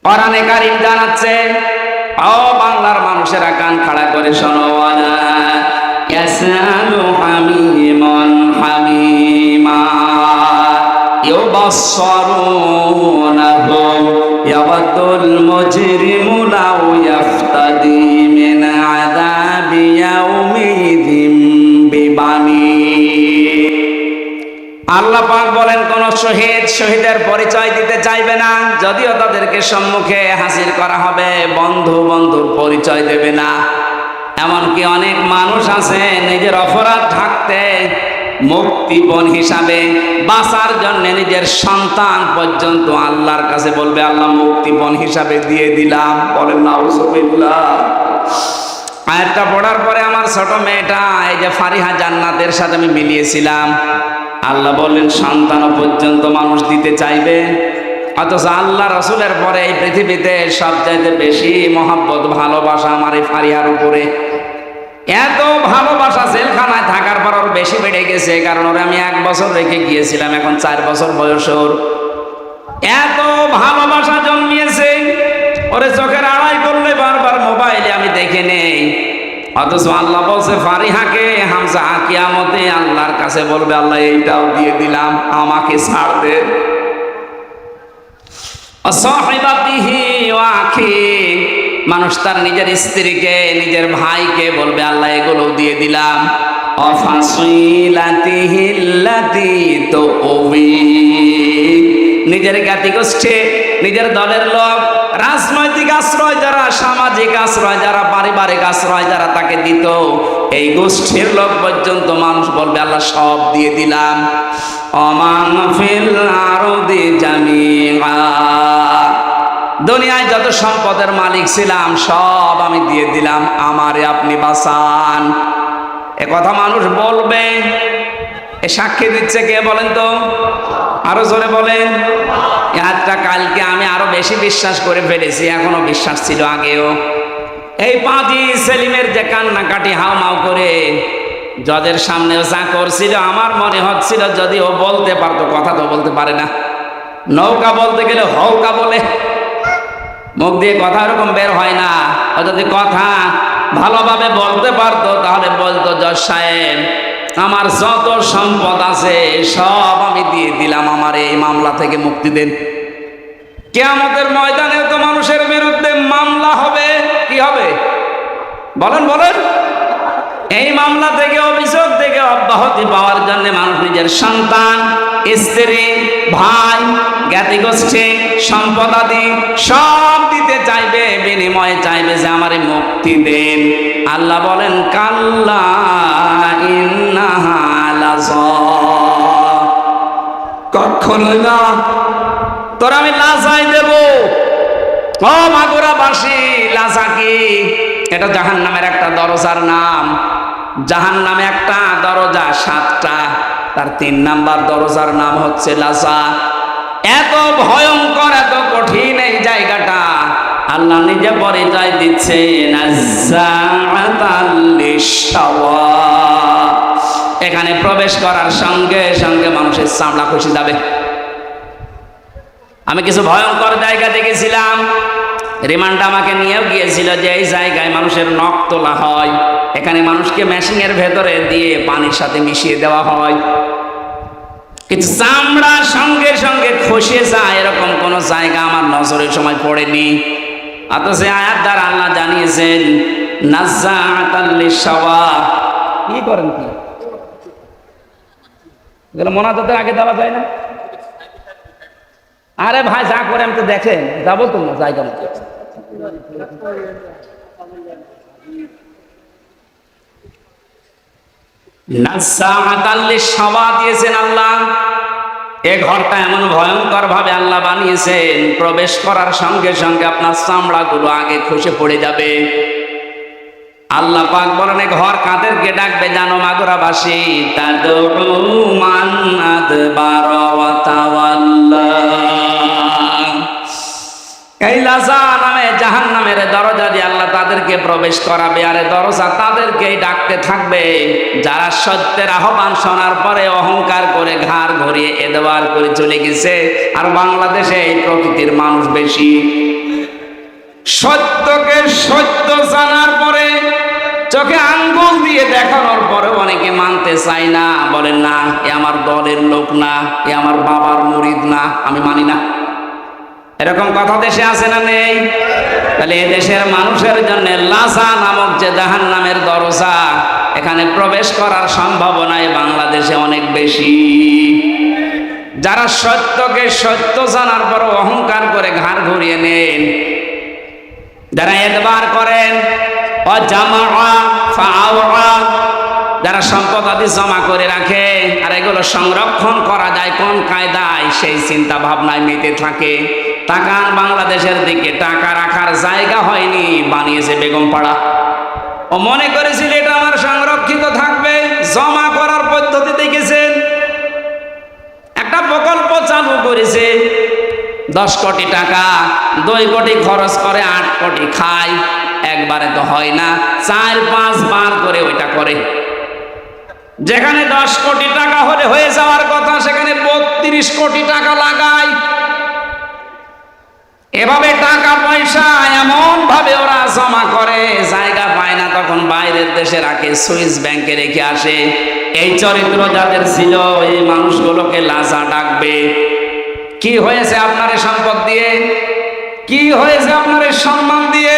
কোরআনে কারীম জানাচ্ছে, ও বাংলার মানুষেরা কান খাড়া করে শোনো, ওয়ালা ইয়াসালু হামিমুন হামিমা ইউবাসসিরুনাহুম ইয়াওয়াদুল মুজরিমু লাউ ইয়াফতাদি মিন আযাবি ইয়াউমিযিন বিবানি। আল্লাহ পাক বলেন, কোন শহীদের পরিচয় দিতে চাইবে না, যদিও তাদেরকে সম্মুখে হাজির করা হবে, বন্ধুর পরিচয় দেবে না। এমনকি অনেক মানুষ আছে নিজের অপরাধ ঢাকতে মুক্তিপণ হিসাবে বাঁচার জন্য নিজের সন্তান পর্যন্ত আল্লাহর কাছে বলবে, আল্লাহ মুক্তিপণ হিসাবে দিয়ে দিলাম। বলেন নাউজুবিল্লাহ। আয়াতটা পড়ার পরে আমার ছোট মেয়েটা, এই যে ফারিহা জান্নাতের সাথে আমি মিলিয়েছিলাম, আল্লাহ বললেন সন্তানও পর্যন্ত মানুষ দিতে চাইবে, অথচ আল্লাহ রসুলের পরে এই পৃথিবীতে সবচাইতে বেশি মহব্বত ভালোবাসা আমার এই ফারিহার উপরে। এত ভালোবাসা জেলখানায় থাকার পর ওর বেশি বেড়ে গেছে, কারণ ওরা আমি 1 বছর রেখে গিয়েছিলাম, এখন 4 বছর বয়স ওর। এত ভালোবাসা জন্মিয়েছে, ওরে চোখের আড়াই করলে বারবার মোবাইলে আমি দেখে নেই, অথচ আল্লাহ বলছে ফারিহাকে হামজা কিয়ামতে আল্লাহর কাছে বলবে, আল্লাহ এইটাও দিয়ে দিলাম, আমাকে ছাড় দে। সাহিবাতিহি ওয়া আখি, মানুষ তার নিজের স্ত্রীকে নিজের ভাইকে বলবে, আল্লাহ এগুলো দিয়ে দিলাম। অফাসিলাতিহি আল্লাতী তুবি, নিজের জ্ঞাতি গোষ্ঠী, নিজের দলের লোক, রাজনৈতিক আশ্রয় যারা, সামাজিক আশ্রয় যারা, পারিবারিক আশ্রয় যারা তাকে দিত, এই গোষ্ঠীর লোক পর্যন্ত মানুষ বলবে, আল্লাহ সব দিয়ে দিলাম। অমান ফিল আরদি জামিআ, দুনিয়ায় যত সম্পদের মালিক ছিলাম সব আমি দিয়ে দিলাম, আমারে আপনি বাঁচান। এ কথা মানুষ বলবে। এ সাক্ষী দিচ্ছে কে বলেন তো? আরো জোরে বলেন। একটা কালকে আমি আরো বেশি বিশ্বাস করে ফেলেছি, এখনো বিশ্বাস ছিল আগেও। এই পাঁজি সেলিমের যে কান্নাকাটি হাউমাউ করে জজের সামনেও যা করছিল, আমার মনে হচ্ছিল যদি ও বলতে পারতো, কথা তো বলতে পারে না, নৌকা বলতে গেলে হৌকা বলে, মুখ দিয়ে কথা এরকম বের হয় না। ও যদি কথা ভালোভাবে বলতে পারতো তাহলে বলতো, জজ সাহেব আমার যত সম্পদ আছে সব আমি দিয়ে দিলাম, আমার এই মামলা থেকে মুক্তি দেন। কিয়ামতের ময়দানেও তো মানুষের বিরুদ্ধে মামলা হবে, কি হবে বলেন বলেন? এই মামলা থেকে, অভিযোগ থেকে অব্যাহতি পাওয়ার জন্য মানুষ নিজের সন্তান, স্ত্রী, ভাই, জ্ঞাতি গোষ্ঠী, সম্পদাদি সব দিতে চাইবে, বিনিময়ে চাইবে যে আমারে মুক্তি দেন। আল্লাহ বলেন, কাল্লা ইন্নাহা লাযা, কখনোই না, তোর আমি লাজাই দেব। ও মাগুরাবাসী, লাজা কি? এটা জাহান্নামের একটা দরজার নাম। জাহান্নামে একটা দরজা 7টা, তার 3 নাম্বার দরজার নাম হচ্ছে লাজা। এত ভয়ঙ্কর, এত কঠিন এই জায়গাটা, আল্লাহ নিজে পরিচয় দিচ্ছে, নাজ্জাআতাল লিশাওয়া। এখানে প্রবেশ করার সঙ্গে সঙ্গে মানুষের চামড়া খসে যাবে। আমি কিছু ভয়ঙ্কর জায়গা দেখেছিলাম, রিমান্ড আমাকে নিয়েও গিয়েছিল, যে এই জায়গায় মানুষের নখ তোলা হয়, এখানে মানুষকে মেশিনের ভেতরে দিয়ে পানির সাথে মিশিয়ে দেওয়া হয়, কিন্তু চামড়া সঙ্গে সঙ্গে খসে যায়, এরকম কোন জায়গা আমার নজরের সময় পড়েনি। অথচ আয়াত দ্বারা আল্লাহ জানিয়েছেন, নাজ্জাআতাল লিশাওয়া। কি করেন কি এগুলো মোনাজাতের আগে দেওয়া যায় না? আরে ভাই যা করে আমি তো দেখেন, যাবো তো না জায়গা মতো। নাজ্জাআতাল লিশাওয়া দিয়েছেন আল্লাহ। এই ঘরটা এমন ভয়ঙ্কর ভাবে আল্লাহ বানিয়েছেন, প্রবেশ করার সঙ্গে সঙ্গে আপনার চামড়াগুলো আগে খসে পড়ে যাবে। আল্লাহ পাক বলেন, এই ঘর কাদেরকে ডাকবে জানো মাগুরাবাসী? তাদউ মান আদবারা ওয়া তাওয়াল্লা। এই লাজা নামে জাহান্নামের দরজা দিয়ে আল্লাহ তাদেরকে প্রবেশ করাবে, আর দরজা তাদেরকেই ডাকতে থাকবে যারা সত্যের আহ্বান শোনার পরে অহংকার করে ঘাড় ঘুরিয়ে এদবার করে চলে গেছে। আর বাংলাদেশে এই প্রকৃতির মানুষ বেশি। সত্যকে সত্য জানার পরে, চোখে আঙ্গুল দিয়ে দেখানোর পরে অনেকে মানতে চায় না, বলেন না এ আমার দলের লোক না, এ আমার বাবার মুরিদ না, আমি মানি না। এরকম কথা দেশে আছে না নেই? তাহলে এ দেশের মানুষের জন্য লাসা নামক যে জাহান্নামের দরজা, এখানে প্রবেশ করার সম্ভাবনায় বাংলাদেশে অনেক বেশি। যারা সত্যকে সত্য জানার পর অহংকার করে ঘাড় ঘুরিয়ে নেন, যারা এতবার করেন, যারা সম্পদ আদি জমা করে রাখে আর এগুলো সংরক্ষণ করা যায় কোন কায়দায়, সেই চিন্তা ভাবনায় মেতে থাকে। তাকান বাংলাদেশের দিকে, টাকা রাখার জায়গা হয়নি, বানিয়েছে বেগমপাড়া। ও মনে করেছিল এটা আমার সংরক্ষিত থাকবে, জমা করার পদ্ধতি দেখেছেন। একটা প্রকল্প চালু করেছে, 10 কোটি টাকা, 2 কোটি খরচ করে 8 কোটি খায়। একবারে তো হয় না, 4-5 বার করে ওইটা করে। যেখানে 10 কোটি টাকা হলে হয়ে যাওয়ার কথা, সেখানে 32 কোটি টাকা লাগায়। এভাবে টাকা পয়সা এমন ভাবে ওরা জমা করে, জায়গা পায় না তখন বাইরের দেশে রাখে, সুইস ব্যাংকে রেখে আসে। এই চরিত্র যাদের ছিল, এই মানুষগুলোকে লাজা ডাকবে। কি হয়েছে আপনার এই সম্পদ দিয়ে? কি হয়েছে আপনার এই সম্মান দিয়ে?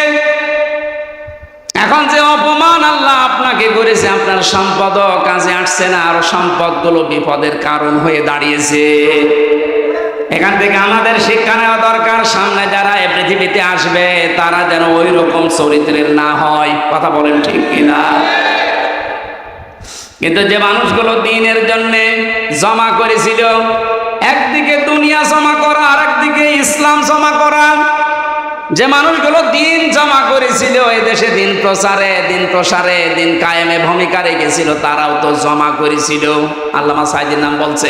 এখন যে অপমান আল্লাহ আপনাকে করেছে, আপনার সম্পদ কাজে আসছে না, আর সম্পদগুলো বিপদের কারণ হয়ে দাঁড়িয়েছে। এখান থেকে আমাদের শিক্ষা নেওয়া দরকার, সামনে যারা এই পৃথিবীতে আসবে তারা যেন ওই রকম চরিত্রের না হয়। কথা বলেন ঠিক কিনা? কিন্তু যে মানুষগুলো দিনের জন্য জমা করেছিল, একদিকে দুনিয়া জমা করা, আর একদিকে ইসলাম জমা করা, যে মানুষগুলো দিন জমা করেছিল, এই দেশে দিন প্রসারে দিন কায়েমে ভূমিকা রেখেছিল, তারাও তো জমা করেছিল। আল্লামা সাইদির নাম বলছে,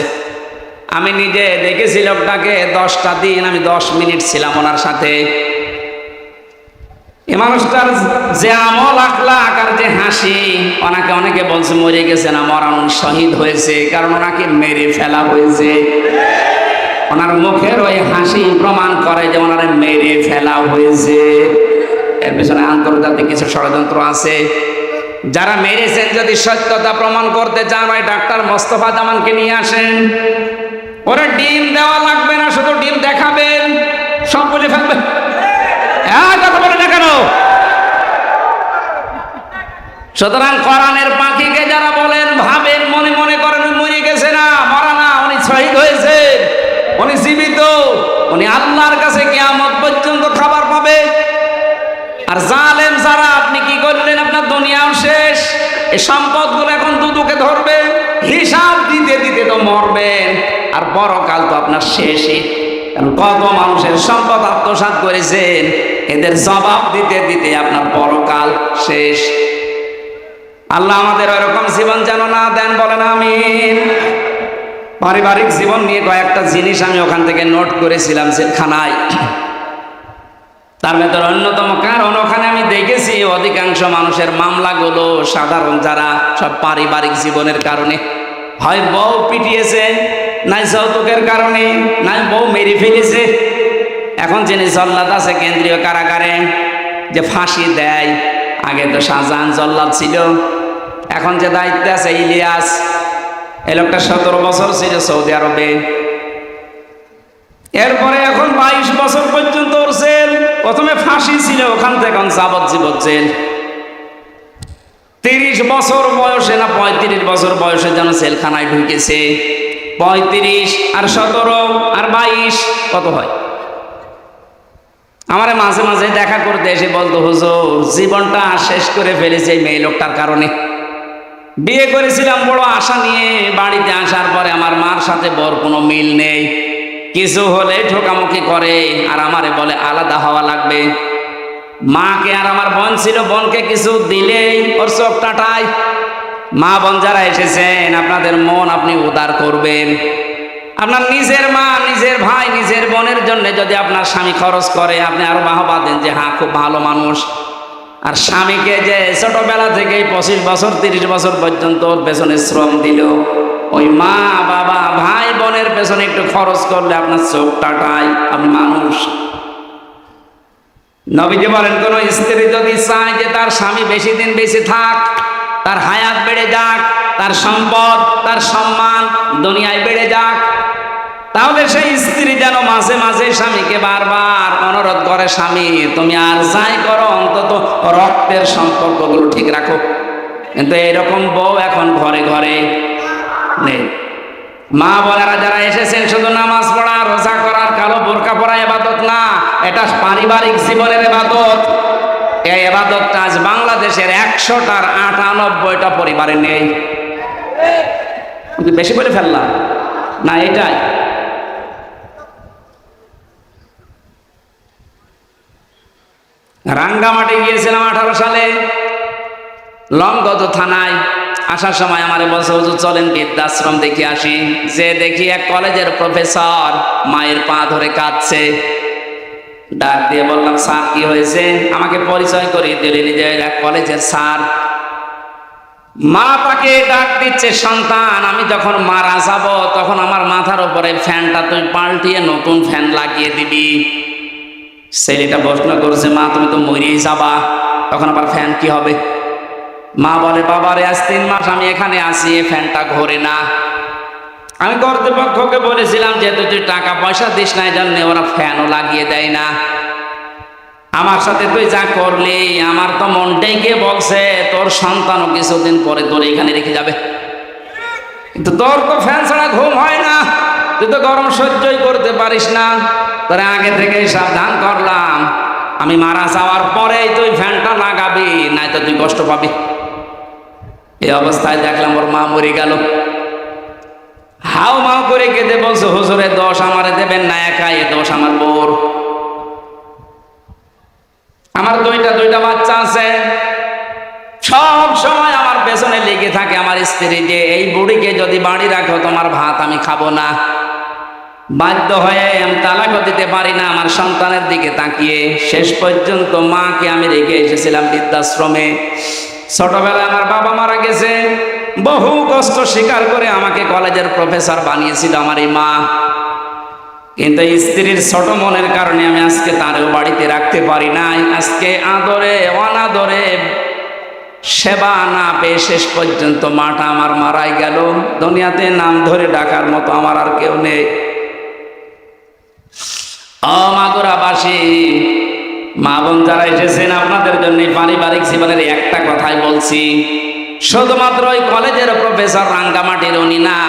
আমি নিজে দেখেছি লোকটাকে 10টা দিন, আমি 10 মিনিট ছিলাম ওনার সাথে। এই মানুষটার যে আমল আখলাক আর যে হাসি, ওনাকে অনেকে বলছে মরে গেছে না, মরান শহীদ হয়েছে, কারণ ওনাকে মেরে ফেলা হয়েছে। ওনার মুখের ওই হাসি প্রমাণ করে যে ওনারে মেরে ফেলা হয়েছে। এর পেছনে আন্তর্জাতিক কিছু ষড়যন্ত্র আছে। যারা মেরেছেন যদি সত্যতা প্রমাণ করতে চান, ওই ডাক্তার মোস্তফা জামানকে নিয়ে আসেন। ওরা ডিম দেওয়া লাগবে না, শুধু ডিম দেখাবেন, সব বলে ফেলবেন। কথা বলে না কেন? সুতরাং কোরআনের পাখিকে যারা বলেন, ভাবেন, মনে মনে করেন উনি মরে গেছে না, মরা না, উনি শহীদ হয়েছে, উনি জীবিত, উনি আল্লাহর কাছে কিয়ামত পর্যন্ত খাবার পাবে। আর জালেম যারা, আপনি কি করলেন? আপনার দুনিয়াও শেষ, এই সম্পদগুলো এখন দুদুকে ধরবে, হিসাব দিতে দিতে তো মরবেন, আর পরকাল তো আপনার শেষই। কারণ কত মানুষের সম্পদ আত্মসাৎ করেছেন, এদের জবাব দিতে দিতে আপনার পরকাল শেষ। আল্লাহ আমাদের ওইরকম জীবন যেন না দেন, বলেন আমিন। পারিবারিক জীবন নিয়ে কয়েকটা জিনিস আমি ওখান থেকে নোট করেছিলাম জেলখানায়। তার ভেতর অন্যতম কারণ, ওখানে আমি দেখেছি অধিকাংশ মানুষের মামলাগুলো সাধারণ যারা, সব পারিবারিক জীবনের কারণে। হয় বউ পিটিয়েছে, নাই যৌতুকের কারণে, নাই বউ মেরে ফেলেছে। এখন যিনি জল্লাদ আছে কেন্দ্রীয় কারাগারে, যে ফাঁসি দেয়, আগে তো শাহজাহান জল্লাদ ছিল, এখন যে দায়িত্বে আছে ইলিয়াস, এই লোকটা 17 বছর ছিল সৌদি আরবে। এরপরে এখন 22 বছর পর্যন্ত ওর জেল। প্রথমে ফাঁসি ছিল, ওখান থেকে এখন যাবজ্জীবন জেল। 30 বছর বয়সে না 35 বছর বয়সে যেন জেলখানায় ঢুকেছে। 35 আর 17 আর 22 কত হয়? আমার মাঝে মাঝে দেখা করতে এসে বলতো, হুজুর জীবনটা শেষ করে ফেলেছে এই মেয়ে লোকটার কারণে। বিয়ে করেছিলাম বড় আশা নিয়ে, বাড়িতে আসার পরে আমার মার সাথে বড় কোনো মিল নেই, কিছু হলে ঠোকামুখি করে, আর আমারে বলে আলাদা হওয়া লাগবে। মাকে, আর আমার বোন ছিল, বোনকে কিছু দিলেই ওর চোখ টাটায়। মা বোন যারা এসেছেন, আপনাদের মন আপনি উদার করবেন। আপনার নিজের মা, নিজের ভাই, নিজের বোনের জন্য যদি আপনার স্বামী খরচ করে, আপনি আরো বাহবা দেন যে হ্যাঁ খুব ভালো মানুষ। আর স্বামীকে যে ছোটবেলা থেকে 25 বছর 30 বছর পর্যন্ত ওর পেছনে শ্রম দিল, ওই মা বাবা ভাই বোনের পেছনে একটু খরচ করলে আপনার চোখ টাটায়, আপনি মানুষ। নবীজি বলেন, কোন স্ত্রী যদি চায় যে তার স্বামী বেশি দিন বেঁচে থাক, তার হায়াত বেড়ে যাক, তার সম্পদ, তার সম্মান দুনিয়ায় বেড়ে যাক, তাহলে সেই স্ত্রী যেন মাঝে মাঝে স্বামীকে বারবার অনুরোধ করে, স্বামী তুমি আর যাই করো অন্তত রক্তের সম্পর্কগুলো ঠিক রাখো। কিন্তু এরকম বউ এখন ঘরে ঘরে নেই। মা বোনেরা যারা এসেছেন, শুধু নামাজ পড়া, রোজা করার, কালো বোরকা পরা ইবাদত না, এটা পারিবারিক জীবনের ইবাদত। এই ইবাদতটা আজ বাংলাদেশের 100টার 98টা পরিবারে নেই। বেশি বলে ফেললাম না? এটাই রাঙ্গামাটি গিয়েছিলাম 18 সালে, লংগদ থানায়। আসার সময় আমার বলছে, হুজুর চলেন বৃদ্ধাশ্রম দেখে আসি। যে দেখি এক কলেজের প্রফেসর মায়ের পা ধরে কাঁদছে। ডাক দিয়ে বললাম, স্যার কি হয়েছে? আমাকে পরিচয় করিয়ে দিলেন যে এক কলেজের স্যার। মা তাকে ডাক দিচ্ছে, সন্তান আমি যখন মারা যাব তখন আমার মাথার উপরে ফ্যানটা তুই পাল্টিয়ে নতুন ফ্যান লাগিয়ে দিবি। ছেলেটা প্রশ্ন করছে, মা তুমি তো মরেই যাবা, তখন আবার ফ্যান কি হবে? মা বলে, বাবারে আজ 3 মাস আমি এখানে আসি, এই ফ্যানটা ঘোরে না। আমি কর্তৃপক্ষকে বলেছিলাম, যেহেতু তুই টাকা পয়সা দিস না এই জন্য ওরা ফ্যানও লাগিয়ে দেয় না। আমার সাথে তুই যা করলি, আমার তো মনটাই গিয়ে বলছে তোর সন্তানও কিছুদিন পরে তোর এখানে রেখে যাবে। কিন্তু তোর তো ফ্যান ছাড়া ঘুম হয় না, তুই তো গরম সহ্যই করতে পারিস না। তোরা আগে থেকেই সাবধান করলাম, আমি মারা যাওয়ার পরেই তুই ফ্যানটা লাগাবি, নাই তো তুই কষ্ট পাবি। এই অবস্থায় দেখলাম ওর মা মরে গেল। হাও মাও করে কেঁদে বলছে, হুজুরের দোষ আমারে দেবেন না একা, এ দোষ আমার বোর। আমার দুইটা বাচ্চা আছে, সব সময় আমার পেছনে লেগে থাকে আমার স্ত্রী, যে এই বুড়িকে যদি বাড়ি রাখো তোমার ভাত আমি খাবো না। বাধ্য হয়ে আমি তালাকও দিতে পারি না আমার সন্তানের দিকে তাকিয়ে। শেষ পর্যন্ত মাকে আমি রেখে এসেছিলাম বৃদ্ধাশ্রমে। ছোটবেলায় আমার বাবা মারা গেছে, বহু কষ্ট স্বীকার করে আমাকে কলেজের প্রফেসর বানিয়েছিল আমার এই মা। কিন্তু স্ত্রীর ছোট মনের কারণে আমি আজকে তারও বাড়িতে রাখতে পারি নাই। আজকে আদরে অনাদরে সেবা না পেয়ে শেষ পর্যন্ত মাটা আমার মারাই গেল। দুনিয়াতে নাম ধরে ডাকার মতো আমার আর কেউ নেই। মাগুরাবাসী মা বোন যারা এসেছেন, আপনাদের জন্য পারিবারিক জীবনের একটা কথাই বলছি, শুধুমাত্র ওই কলেজের প্রফেসর রাঙ্গামাটির উনি না,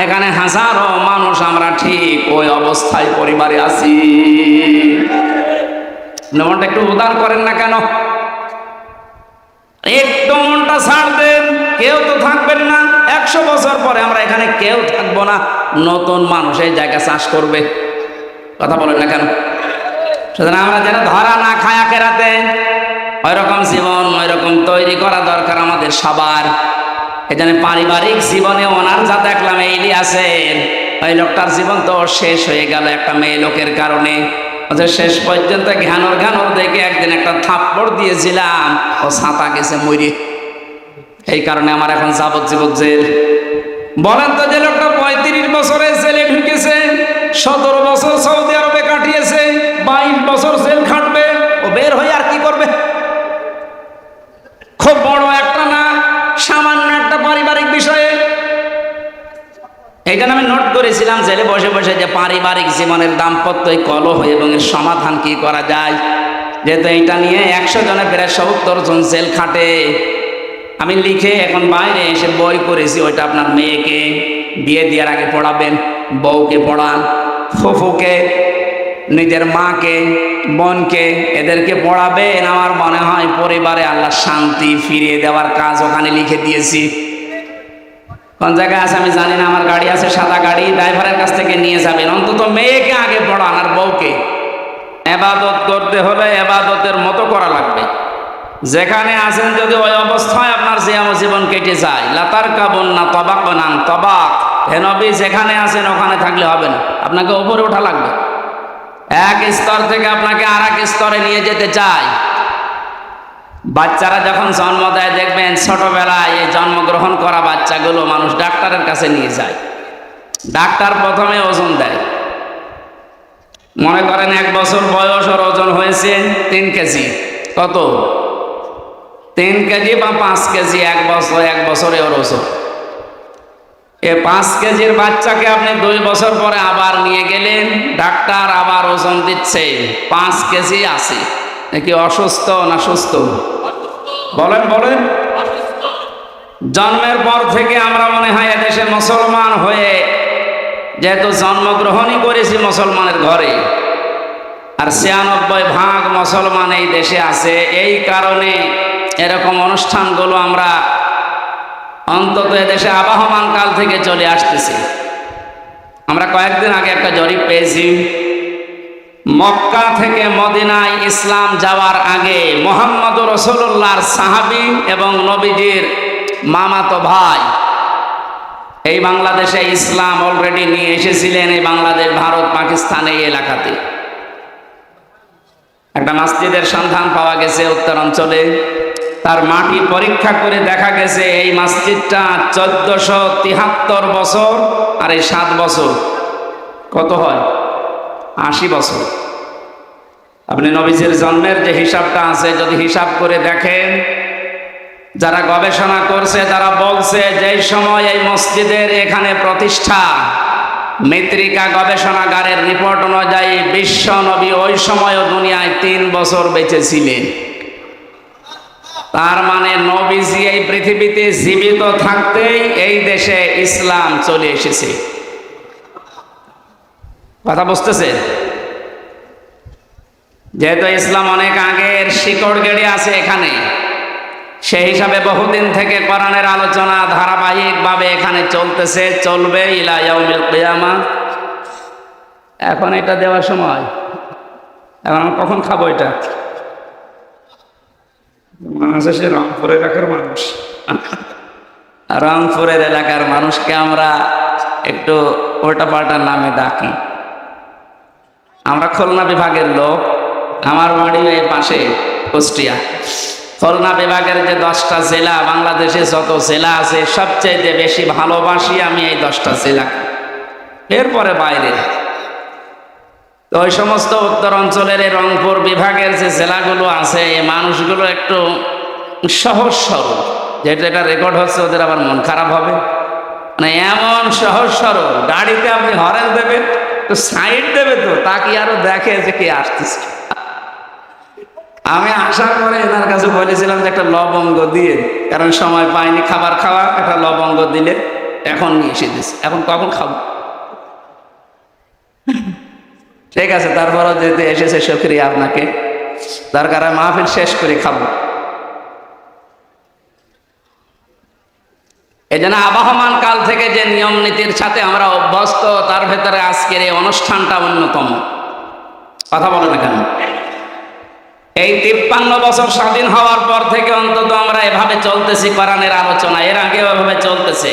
এখানে হাজারো মানুষ আমরা ঠিক ওই অবস্থায় পরিবারে আছি। মনটা একটু উদার করেন না কেন? একটু মনটা ছাড় দেন, কেউ তো থাকবেন না। 100 বছর পরে আমরা এখানে কেউ থাকবো না, নতুন মানুষ এই জায়গা চাষ করবে। কথা বলেন না কেন? সুতরাং আমরা যেন ধরা না খায় আখেরাতে, ওই রকম জীবন ওই রকম তৈরি করা দরকার আমাদের সবার। এখানে পারিবারিক জীবনে ওনার যা দেখলাম, এই ইলিয়াসের ওই লোকটার জীবন তো শেষ হয়ে গেল একটা মেয়ে লোকের কারণে। শেষ পর্যন্ত ঘ্যানর দেখে একদিন একটা থাপ্পড় দিয়েছিলাম, ও ছাতা গেছে মরে। এই কারণে আমার এখন যাবজ্জীবন জেল। বলেন তো, যে লোকটা 35 বছরে জেলে ঢুকেছে, 17 বছর সৌদি আরবে কাটিয়েছে, 22 বছর জেল খাটবে, ও বের হয়ে আর কি করবে? খুব বড় একটা না, সামান্য একটা পারিবারিক বিষয়ে। এই জন্য আমি নোট করেছিলাম জেলে বসে বসে, যে পারিবারিক জীবনের দাম্পত্য কলহ এবং এর সমাধান কি করা যায়। যেহেতু এইটা নিয়ে 100 জনের প্রায় 70 জন জেল খাটে। আমি লিখে এখন বাইরে এসে বই করেছি, ওইটা আপনার মেয়েকে বিয়ে দেওয়ার আগে পড়াবেন, বউকে পড়ান, ফুফুকে, নিজের মাকে, বোনকে, এদেরকে পড়াবেন। আমার মনে হয় পরিবারে আল্লাহ শান্তি ফিরিয়ে দেওয়ার কাজ ওখানে লিখে দিয়েছি। কোন জায়গায় আছে আমি জানি না, আমার গাড়ি আছে, সাদা গাড়ি, ড্রাইভারের কাছ থেকে নিয়ে যাবেন। অন্তত মেয়েকে আগে পড়ান আর বউকে। এবাদত করতে হলে এবাদতের মতো করা লাগবে। যেখানে আছেন যদি ওই অবস্থায় আপনার জীবন কেটে যায়, লাতার কাবন না তবাক নান তবাক, হে নবী যেখানে আছেন ওখানে থাকলে হবে না, আপনাকে উপরে ওঠা লাগবে। এক স্তর থেকে আপনাকে আর এক স্তরে নিয়ে যেতে চাই। বাচ্চারা যখন জন্ম দেয়, দেখবেন ছোটবেলায় এই জন্মগ্রহণ করা বাচ্চাগুলো মানুষ ডাক্তারের কাছে নিয়ে যায়। ডাক্তার প্রথমে ওজন দেয়, মনে করেন 1 বছর বয়স ওর ওজন হয়েছে 3 কেজি। কত? 3 কেজি বা 5 কেজি, 1 বছরে ওর ওজন। এ 5 কেজির বাচ্চাকে আপনি 2 বছর পরে আবার নিয়ে গেলেন, ডাক্তার আবার ওজন দিচ্ছে 5 কেজি আছে। নাকি অসুস্থ না সুস্থ? বলেন বলেন। জন্মের পর থেকে আমরা মনে হয় এদেশে মুসলমান হয়ে, যেহেতু জন্মগ্রহণই করেছি মুসলমানের ঘরে, আর 96% মুসলমান এই দেশে আছে, এই কারণে এরকম অনুষ্ঠানগুলো আমরা অন্তত এদেশে আবহমান কাল থেকে চলে আসতেছি। আমরা কয়েকদিন আগে একটা জরিপ পেয়েছি, মক্কা থেকে মদিনায় ইসলাম যাওয়ার আগে মুহাম্মদুর রাসূলুল্লাহর সাহাবী এবং নবীজির মামাতো ভাই এই বাংলাদেশে ইসলাম অলরেডি নিয়ে এসেছিলেন। এই বাংলাদেশ, ভারত, পাকিস্তান এই এলাকাতে একটা মসজিদের সন্ধান পাওয়া গেছে উত্তরাঞ্চলে। তার মাটি পরীক্ষা করে দেখা গেছে এই মসজিদটা 1473 বছর, আর এই 7 বছর কত হয়? 80 বছর। আপনি নবীজির জন্মের যে হিসাবটা আছে যদি হিসাব করে দেখেন, যারা গবেষণা করছে তারা বলছে যে সময় এই মসজিদের এখানে প্রতিষ্ঠা, মৃত্তিকা গবেষণাগারের রিপোর্ট অনুযায়ী বিশ্ব নবী ওই সময়ও দুনিয়ায় 3 বছর বেঁচে ছিলেন। তার মানে নবীজি এই পৃথিবীতে জীবিত থাকতেই এই দেশে ইসলাম চলে এসেছে। কথা বুঝতেছে? যেহেতু ইসলাম অনেক আগের শিকড় গেড়ে আছে এখানে, সেই হিসাবে বহুদিন থেকে কোরআনের আলোচনা ধারাবাহিকভাবে এখানে চলতেছে, চলবে ইলা ইয়াউমিল কিয়ামা। এখন এটা দেওয়ার সময়, এখন আমরা কখন খাবো এটা? সে রংপুর এলাকার মানুষ, রংপুরের এলাকার মানুষকে আমরা একটু উল্টা পাল্টা নামে ডাকি। আমরা খুলনা বিভাগের লোক, আমার বাড়ি এই পাশে কুষ্টিয়া। খুলনা বিভাগের যে 10টা জেলা, বাংলাদেশে যত জেলা আছে সবচেয়ে বেশি ভালোবাসি আমি এই 10টা জেলা, এরপরে বাইরে। তো ওই সমস্ত উত্তর অঞ্চলের এই রংপুর বিভাগের যে জেলাগুলো আছে, এই মানুষগুলো একটু সহজ সরল, যেটা এটা রেকর্ড হচ্ছে, ওদের আবার মন খারাপ হবে। মানে এমন সহজ সরল, গাড়িতে আপনি হরেন দেবেন তো সাইড দেবে, তো তাকে আরো দেখে যে কে আসতেছে। আমি আসার পরে এনার কাছে বলেছিলাম যে একটা লবঙ্গ দিয়ে, কারণ সময় পাইনি খাবার খাওয়া, একটা লবঙ্গ দিলে এখন নিয়ে এসে দিচ্ছে। এখন কখন খাবো? ঠিক আছে, তারপরও যেতে এসেছে শুকরিয়া আপনাকে, দরকার হয় মাহফিল শেষ করে খাবো। এই জন্য আবহমান কাল থেকে যে নিয়ম নীতির সাথে আমরা অভ্যস্ত, তার ভেতরে আজকের এই অনুষ্ঠানটা অন্যতম। কথা বলে না কেন? এই 53 বছর স্বাধীন হওয়ার পর থেকে অন্তত আমরা এভাবে চলতেছি কোরআনের আলোচনা, এর আগেও এভাবে চলতেছে।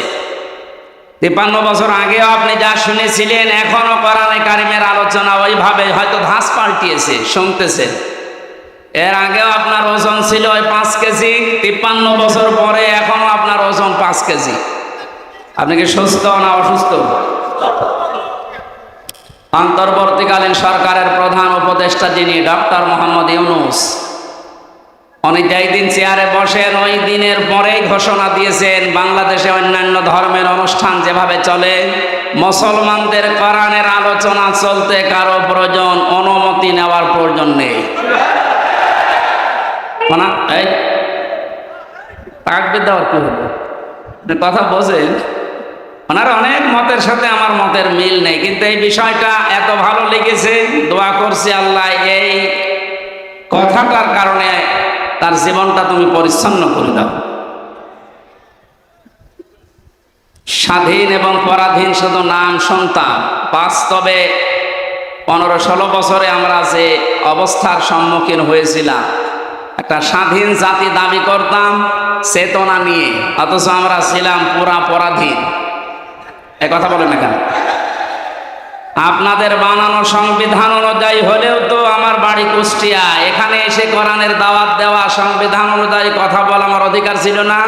53 বছর আগেও আপনি যা শুনেছিলেন, এখনো কোরআনে কারিমের আলোচনা ওইভাবে, হয়তো ধাঁচ পাল্টিয়েছে, শুনতেছেন। এর আগেও আপনার ওজন ছিল ওই 5 কেজি, 53 বছর পরে এখনো আপনার ওজন 5 কেজি। আপনি কি সুস্থ না অসুস্থ? অন্তর্বর্তীকালীন সরকারের প্রধান উপদেষ্টা যিনি, ডক্টর মোহাম্মদ ইউনূস, উনি যেই দিন চেয়ারে বসেন ওই দিনের পরেই ঘোষণা দিয়েছেন, বাংলাদেশে অন্যান্য ধর্মের অনুষ্ঠান যেভাবে চলে, মুসলমানদের কোরআনের আলোচনা চলতে কারো প্রয়োজন, অনুমতি নেওয়ার প্রয়োজন নেই। এই তাকবীর দেওয়ার কি হলো? কথা বোঝেন? ওনার অনেক মতের সাথে আমার মতের মিল নেই, কিন্তু এই বিষয়টা এত ভালো লেগেছে, দোয়া করছি আল্লাহ এই কথাটার কারণে তার জীবনটা তুমি পরিচ্ছন্ন করে দাও। স্বাধীন এবং পরাধীন শুধু নাম শুনতাম, বাস্তবে 15-16 বছরে আমরা যে অবস্থার সম্মুখীন হয়েছিলাম, একটা স্বাধীন জাতি দাবি করতাম চেতনা নিয়ে, অথচ আমরা ছিলাম পুরা পরাধীন। এ কথা বলেন না কেন? আপনাদের বানানো সংবিধান অনুযায়ী হলেও তো আমার বাড়ি কুষ্টিয়া, এখানে এসে কোরআনের দাওয়াত দেওয়া, সংবিধান অনুযায়ী কথা বলা আমার অধিকার ছিল না?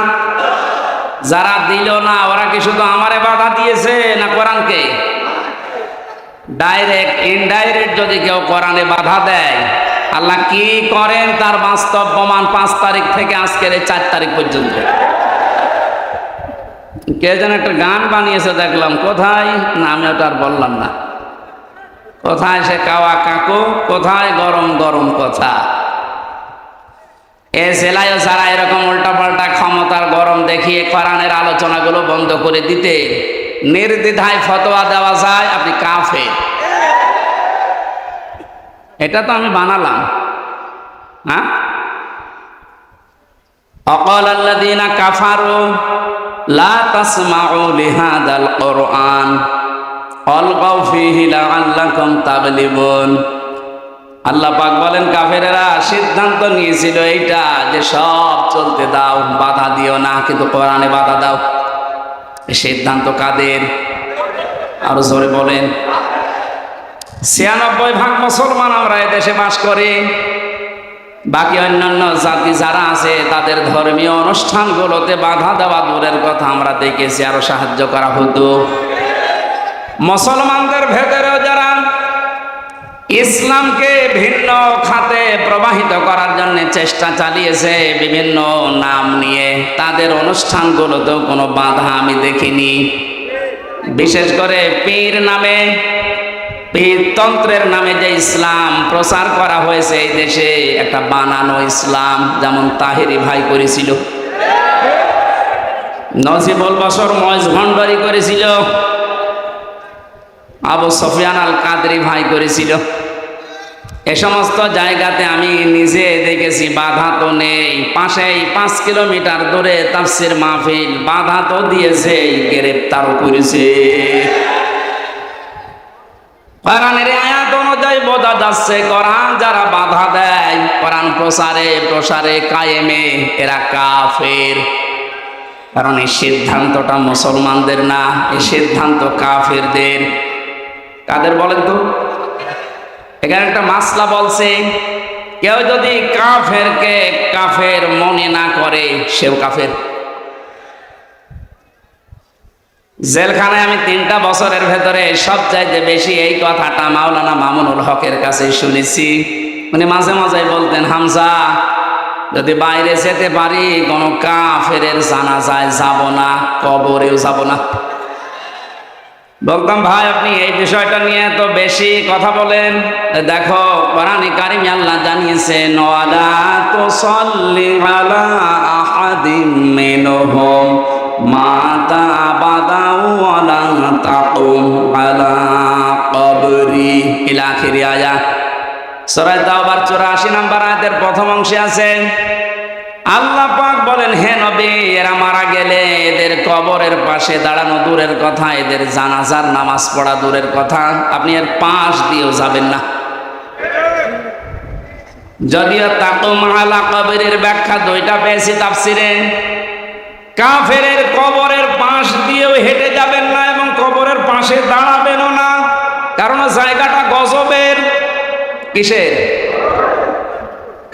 যারা দিল না ওরা কি শুধু আমারে বাধা দিয়েছে না কোরআনকে? ডাইরেক্ট ইনডাইরেক্ট যদি কেউ কোরআনে বাধা দেয় আল্লাহ কি করেন তার বাস্তব প্রমাণ 5 তারিখ থেকে আজকের এই 4 তারিখ পর্যন্ত। কে যেন একটা গান বানিয়েছে দেখলাম, কোথায় না আমি ওটা আর বললাম না। কোথায় সে কাওয়া কাকু, কোথায় গরম গরম কথা। এ সেলাইও ছাড়া এরকম উল্টাপাল্টা ক্ষমতার গরম দেখিয়ে কোরআনের আলোচনাগুলো বন্ধ করে দিতে নির্দ্বিধায় ফতোয়া দেওয়া যায় আপনি কাফের। এটা তো আমি বানালাম। হ্যাঁ, অকাল আল্লাযীনা কাফারু লা তাসমাউ লিহাদাল কুরআন আলগাউ ফীহি লাআল্লাকুম তাগলিবুন। আল্লাহ পাক বলেন কাফেরেরা সিদ্ধান্ত নিয়েছিল এইটা যে সব চলতে দাও, বাধা দিও না, কিন্তু কোরআনে বাধা দাও। এই সিদ্ধান্ত কাদের? আরো জোরে বলেন। 96% মুসলমান আমরা এদেশে বাস করি। বাকি অন্যান্য জাতি যারা আছে তাদের ধর্মীয় অনুষ্ঠানগুলোতে বাধা দেওয়া দূরের কথা, আমরা দেখেছি আরো সাহায্য করা হতো। মুসলমানদের ভেতরেও যারা ইসলামকে ভিন্ন খাতে প্রবাহিত করার জন্য চেষ্টা চালিয়েছে বিভিন্ন নাম নিয়ে, তাদের অনুষ্ঠানগুলোতেও কোনো বাধা আমি দেখিনি। বিশেষ করে পীর নামে, পীরতন্ত্রের নামে যে ইসলাম প্রচার করা হয়েছে এই দেশে, একটা বানানো ইসলাম, যেমন তাহেরি ভাই করেছিল, নজিবুল বশর ময়েজ ভণ্ডারী করেছিল, আবু সুফিয়ান আল কাদরি ভাই করেছিল। এ সমস্ত জায়গাতে আমি নিজে দেখেছি বাধা তো নেই। পাশেই 5 কিলোমিটার দূরে তাফসীর মাহফিল, বাধা তো দিয়েছে, গ্রেফতারও করেছে। কোরআনের আয়াত অনুযায়ী বোঝা যাচ্ছে কোরআন যারা বাধা দেয় কোরআন প্রসারে কায়েমে, এরা কাফের। কারণ এই সিদ্ধান্তটা মুসলমানদের না, এই সিদ্ধান্ত কাফেরদের। কাদের বলেন তো? এখানে একটা মাসলা বলছে, কেউ যদি কাফেরকে কাফের মনে না করে সেও কাফের। জেলখানায় আমি 3টা বছরের ভেতরে সবচাইতে বেশি এই কথাটা মাওলানা মামুনুল হকের কাছে শুনেছি। মানে মাঝে মাঝে বলতেন, হামজা যদি বাইরে যেতে পারি কোনো কাফেরের জানাজায় যাব না, কবরেও যাব না। বলতাম ভাই আপনি এই বিষয়টা নিয়ে তো বেশি কথা বলেন, দেখো কোরআনে কারিমে আল্লাহ জানিয়েছেন ওয়ালা তুসাল্লি আলা আহাদিম মিনহুম মাতা আবাদা ওয়ালা তাকুম আলা কবরি ইলা আখিরি আয়াত। সূরা তাওবার 84 নম্বর আয়াতের প্রথম অংশে আছে আল্লাহ পাক বলেন, হে নবী এরা মারা গেলে এদের কবরের পাশে দাঁড়ানো দূরের কথা, এদের জানাজার নামাজ পড়া দূরের কথা, আপনি এর পাশ দিয়েও যাবেন না। যদিও তাকুম আলা কবরের ব্যাখ্যা 2টা পেয়েছি তাফসিরে। কাফেরের কবরের পাশ দিয়েও হেঁটে যাবেন না এবং কবরের পাশে দাঁড়াবেনও না, কারণ জায়গাটা গজবের। কিসের?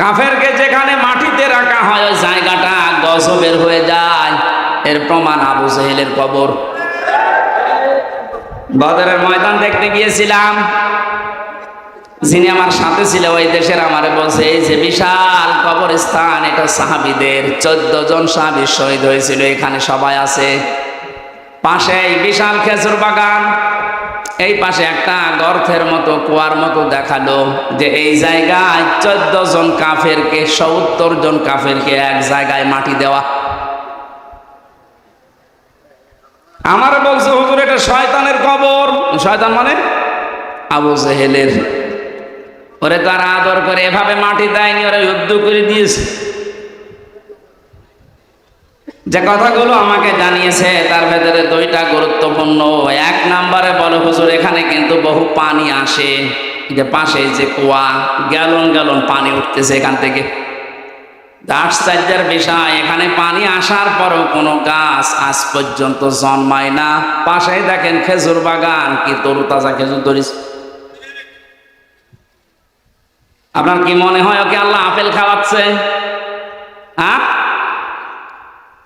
কাফেরকে যেখানে মাটিতে রাখা হয় ওই জায়গাটা গজবের হয়ে যায়। এর প্রমাণ আবু জেহেলের কবর। বদরের ময়দান দেখতে গিয়েছিলাম, যিনি আমার সাথে ছিল ওই দেশের, আমারে বলছে এই যে বিশাল কবরস্থান, এটা সাহাবীদের, 14 জন সাহাবী শহীদ হয়েছিল, এখানে সবাই আছে। পাশেই বিশাল খেজুর বাগান, এই পাশে একটা গর্তের মতো কুয়ার মতো দেখালো যে এই জায়গায় 14 জন কাফেরকে, 70 জন কাফেরকে এক জায়গায় মাটি দেওয়া। আমার বলছে হুজুর এটা শয়তানের কবর। শয়তান মানে আবু জেহেলের। ওরে তারা আদর করে এভাবে মাটি দেয়নি, ওরা যুদ্ধ করে দিয়েছে। যে কথাগুলো আমাকে জানিয়েছে তার ভেতরে 2টা গুরুত্বপূর্ণ। 1 নম্বরে বলে হুজুর এখানে কিন্তু বহু পানি আসে, যে পাশে যে কুয়া, গ্যালন গ্যালন পানি উঠতেছে এখান থেকে। আশ্চর্যের বিষয়, এখানে পানি আসার পরও কোনো গাছ আজ পর্যন্ত জন্মায় না। পাশেই দেখেন খেজুর বাগান, কি তরুতাজা খেজুর ধরিস। আপনার কি মনে হয় ওকে আল্লাহ আপেল খাওয়াচ্ছে? হ্যাঁ,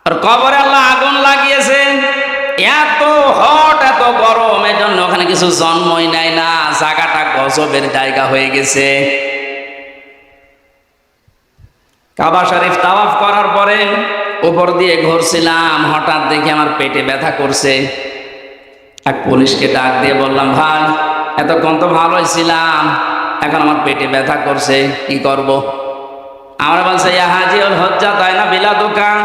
আর কবরে আল্লাহ আগুন লাগিয়েছে, এত হট এত গরম, এজন্য ওখানে কিছু জন্মই নেয় না, জায়গাটা গজবের জায়গা হয়ে গেছে। কাবা শরীফ তাওয়াফ করার পরে উপর দিয়ে ঘুরছিলাম, হঠাৎ দেখি আমার পেটে ব্যথা করছে। এক পুলিশকে ডাক দিয়ে বললাম, ভাই এতক্ষণ তো ভালোই ছিলাম, এখন আমার পেটে ব্যথা করছে, কি করব? আমরা বলছে, ইয়া হাজি ওল হজ্জা তাই না বিলা দোকান।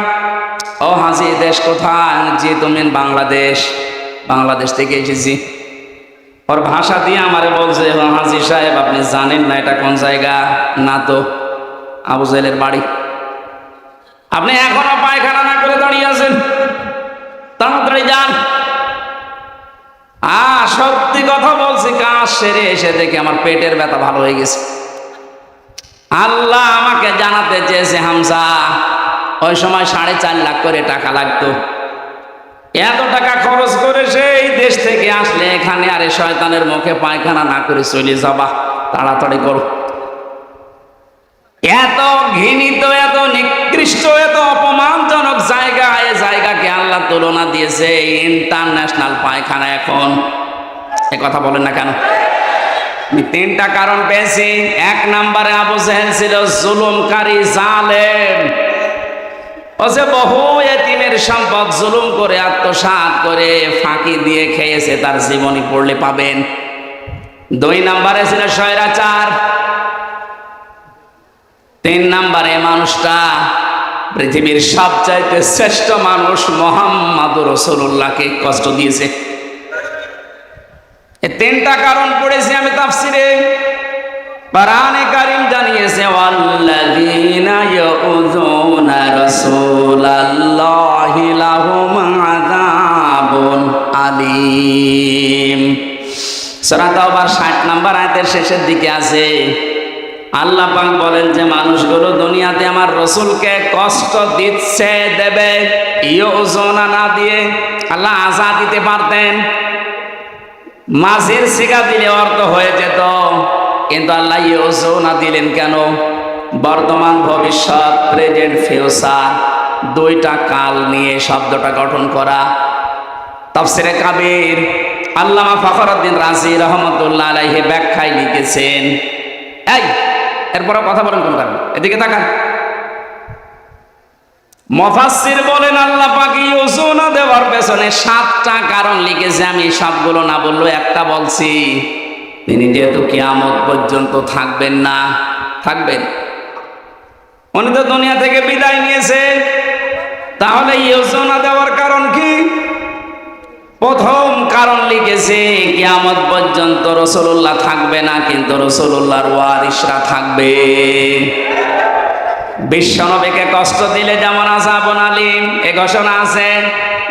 ও হাজি, দেশ কোথায়? জি তুমি বাংলাদেশ। বাংলাদেশ থেকে এসেছি। ওর ভাষা দিয়ে আমারে বলছে, হাজি সাহেব আপনি জানেন না এটা কোন জায়গা? না তো। আবু জেলের বাড়ি। আপনি এখনো পায়খানা না করে দাঁড়িয়ে আছেন, তাড়াতাড়ি যান। সত্যি কথা বলছি, কাজ সেরে এসে দেখি আমার পেটের ব্যথা ভালো হয়ে গেছে। আল্লাহ আমাকে জানাতে চেয়েছে, হামজা ওই সময় 4.5 লাখ করে টাকা লাগতো, এত টাকা খরচ করে সেই দেশ থেকে আসলে এখানে আরে শয়তানের মুখে পায়খানা না করে চলে যাবা, তাড়াতাড়ি করো। এত ঘৃণিত, এত নিকৃষ্ট, এত অপমানজনক জায়গা, এই জায়গাকে আল্লাহ তুলনা দিয়েছে ইন্টারন্যাশনাল পায়খানা। এখন এ কথা বলেন না কেন? আমি 3টা কারণ পেয়েছি। 1 নম্বরে আবু জেহেল ছিল জুলুমকারী, জালেম। ও যে বহু এতিমের সম্পদ জুলুম করে আত্মসাৎ করে ফাঁকি দিয়ে খেয়েছে, তার জীবনী পড়লে পাবেন। 2 নম্বরে ছিল স্বৈরাচার। 3 নম্বরে মানুষটা পৃথিবীর সবচাইতে শ্রেষ্ঠ মানুষ মুহাম্মদুর রাসূলুল্লাহকে কষ্ট দিয়েছে। এই 3টা কারণ পড়েছি আমি তাফসিরে। কোরআনে কারীম জানিয়েছে, ওয়াল্লাযীনা ইয়াউযুনা রাসূলাল্লাহি লাহুম আযাবুন আলীম। সূরা তাওবার 60 নম্বর আয়াতের শেষের দিকে আছে, আল্লাহ পাক বলেন যে মানুষগুলো দুনিয়াতে আমার রসুলকে কষ্ট দিচ্ছে, দেবে। ইউযুনা না দিয়ে আল্লাহ আযা দিতে পারতেন, মাঝের সিগা দিলে অর্থ হয়ে যেত, কিন্তু আল্লাহ ইউযুনা দিলেন কেন? বর্তমান, ভবিষ্যৎ, প্রেজেন্ট, ফিউচার, 2টা কাল নিয়ে শব্দটা গঠন করা। তাফসিরে কাবীর আল্লামা ফখরুদ্দিন রাজি রহমতুল্লাহ আলাইহি ব্যাখ্যায় লিখেছেন, এই এরপরে কথা বলেন কোন কারণ? এদিকে তাকান। মুফাসসির বলেন আল্লাহ পাক ইউযুনা দেওয়ার পেছনে 7টা কারণ লিখেছে। আমি সবগুলো না বললেও একটা বলছি। তিনি যেহেতু কিয়ামত পর্যন্ত থাকবেন না, থাকবেন, উনি তো দুনিয়া থেকে বিদায় নিয়েছে, তাহলে ইউযুনা দেওয়ার কারণ কি? প্রথম কারণ লিখেছে, কিয়ামত পর্যন্ত রাসূলুল্লাহ থাকবে না, কিন্তু রাসূলুল্লাহর ওয়ারিসরা থাকবে। বিশ্বনবীকে কষ্ট দিলে যেমন আযাবুন আলীম এ ঘোষণা আছে,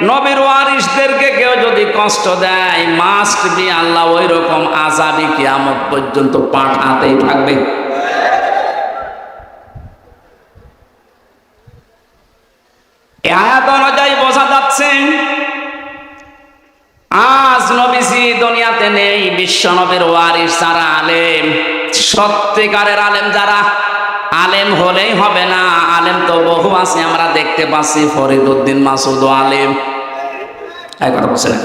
নবীর ওয়ারিসদেরকে কেউ যদি কষ্ট দেয়, মাস্ট বি আল্লাহ ওই রকম আযাবই কিয়ামত পর্যন্ত পাঠাতেই থাকবে। এই আয়াত অনুযায়ী বোঝা যাচ্ছে আজ নবীজি দুনিয়াতে নেই, বিশ্ব নবীর ওয়ারিস যারা আলেম, সত্যিকারের আলেম যারা, আলেম হলেই হবে না, আলেম তো বহু আছে, আমরা দেখতে পাচ্ছি। ফরিদউদ্দিন মাসুদ আলেম, কথা বলছে না?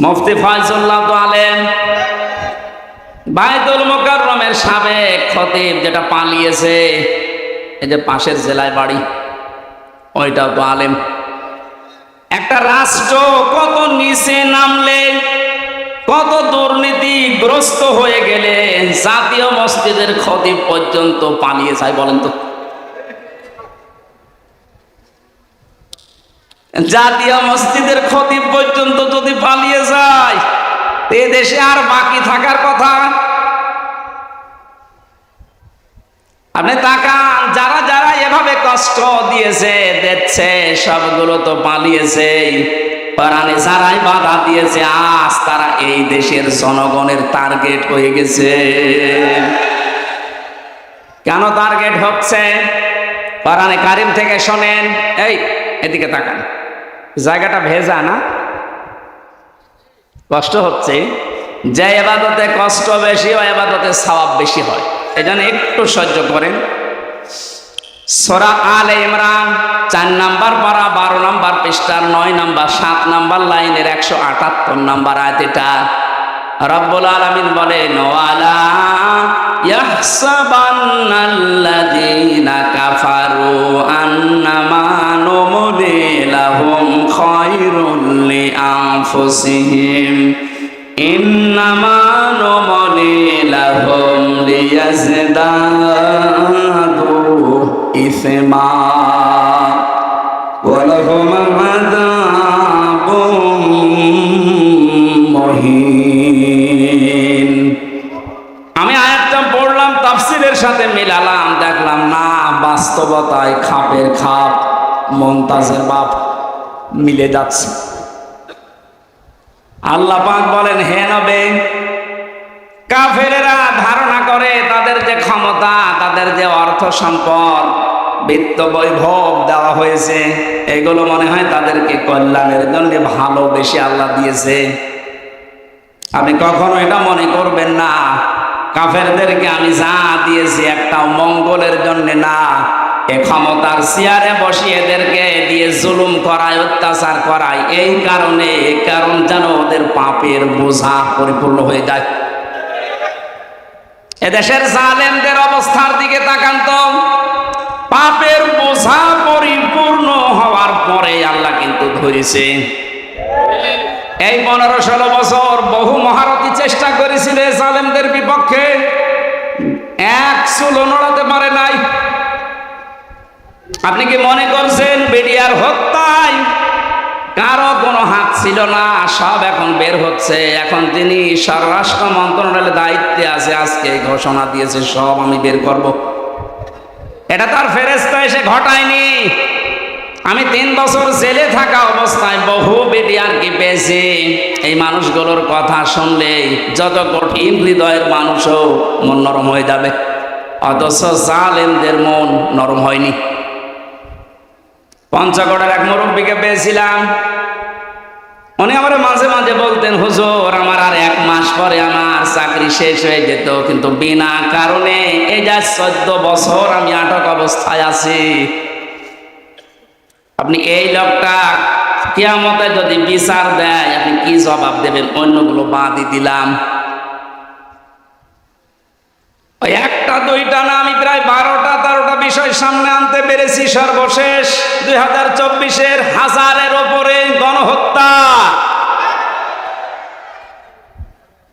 মুফতি ফয়জুল্লাহ তো আলেম। বাইতুল মুকাররমের সাবেক খতিব যেটা পালিয়েছে, এই যে পাশের জেলায় বাড়ি, ওইটাও তো আলেম। একটা রাষ্ট্র কত নিচে নামলে, কত দুর্নীতিগ্রস্ত হয়ে গেলে জাতীয় মসজিদের খতিব পর্যন্ত পালিয়ে যায়, বলেন তো? জাতীয় মসজিদের খতিব পর্যন্ত যদি পালিয়ে যায়, এ দেশে আর বাকি থাকার কথা? আপনি তাকান, যারা যারা এভাবে কষ্ট দিয়েছে, দিচ্ছে, সবগুলো তো পালিয়েছে। কোরআনে যারাই বাধা দিয়েছে, আজ তারা এই দেশের জনগণের টার্গেট হয়ে গেছে। কেন টার্গেট হচ্ছে? কোরআনে কারীম থেকে শোনেন। এই এদিকে তাকান, জায়গাটা ভেজা না? কষ্ট হচ্ছে। যে ইবাদতে কষ্ট বেশি, ওই ইবাদতে সওয়াব বেশি হয়। এজন্য একটু সহ্য করেন। সূরা আলে ইমরান 4 নম্বর পারা 12 নম্বর পৃষ্ঠার 9 নম্বর 7 নম্বর লাইনের 178 নম্বর আয়াত। এটা রব্বুল আলামিন বলেন, ওয়ালা ইয়াহসাবান্নাল্লাযীনা কাফারু আন্নামা নুমলি লাহুম খায়রুল লিআনফুসিহিম ইন্নামা নুমলি লাহুম লিয়াজদাদু ইসমা ওয়া লাহুম আযাবুম মুহিন। আমি আয়াতটা পড়লাম, তাফসীরের সাথে মিলালাম, দেখলাম না বাস্তবতায় খাপের খাপ মুনতাজের বাপ মিলে যাচ্ছে। আল্লাহ পাক বলেন, হে নবী, কাফেরেরা ধারণা করে তাদের যে ক্ষমতা, তাদের যে অর্থ সম্পদ, বিত্ত বৈভব দেওয়া হয়েছে, এগুলো মনে হয় তাদেরকে কল্যাণের জন্য ভালোবেসে আল্লাহ দিয়েছে। আপনি কখনো এটা মনে করবেন না কাফেরদেরকে আমি যা দিয়েছি একটাও মঙ্গলের জন্য না। এ ক্ষমতার চেয়ারে বসিয়ে এদেরকে দিয়ে জুলুম করায়, অত্যাচার করায় এই কারণে, কারণ যেন ওদের পাপের বোঝা পরিপূর্ণ হয়ে যায়। এদেশের জালেমদের অবস্থার দিকে তাকান তো, পাপের বোঝা পরিপূর্ণ হওয়ার পরে আল্লাহ কিন্তু ধরেছে। এই 15-16 বছর বহু মহারথী চেষ্টা করেছিল জালেমদের বিপক্ষে, এক চুলো নড়াতে পারে নাই। আপনি কি মনে করছেন বিডিআর হত্যায় কারো কোনো হাত ছিল না? সব এখন বের হচ্ছে। এখন তিনি স্বরাষ্ট্র মন্ত্রণালয়ের দায়িত্বে আছে, আজকে ঘোষণা দিয়েছে সব আমি বের করব। এটা তার ফেরেশতা এসে ঘটায়নি। আমি 3 বছর জেলে থাকা অবস্থায় বহু বিডিআরকে পেয়েছি। এই মানুষগুলোর কথা শুনলে যত কঠিন হৃদয়ের মানুষও মন নরম হয়ে যাবে, অথচ জালেমদের মন নরম হয়নি। পঞ্চগড়ের এক মুরব্বীকে পেয়েছিলাম, উনি আমার মাঝে মাঝে বলতেন, হুজুর আমার আর 1 মাস পরে আমার চাকরি শেষ হয়ে যেত, কিন্তু বিনা কারণে এই যা 14 বছর আমি আটক অবস্থায় আছি। আপনি এই লোকটা কিয়ামতে যদি বিচার দেয় আপনি কি জবাব দেবেন? অন্যগুলো বাদই দিলাম, ওই 1টা 2টা না, আমি প্রায় 12টা 13টা বিষয় সামনে আনতে পেরেছি। সর্বশেষ 2024-এর 1000-এর ওপরে গণহত্যা।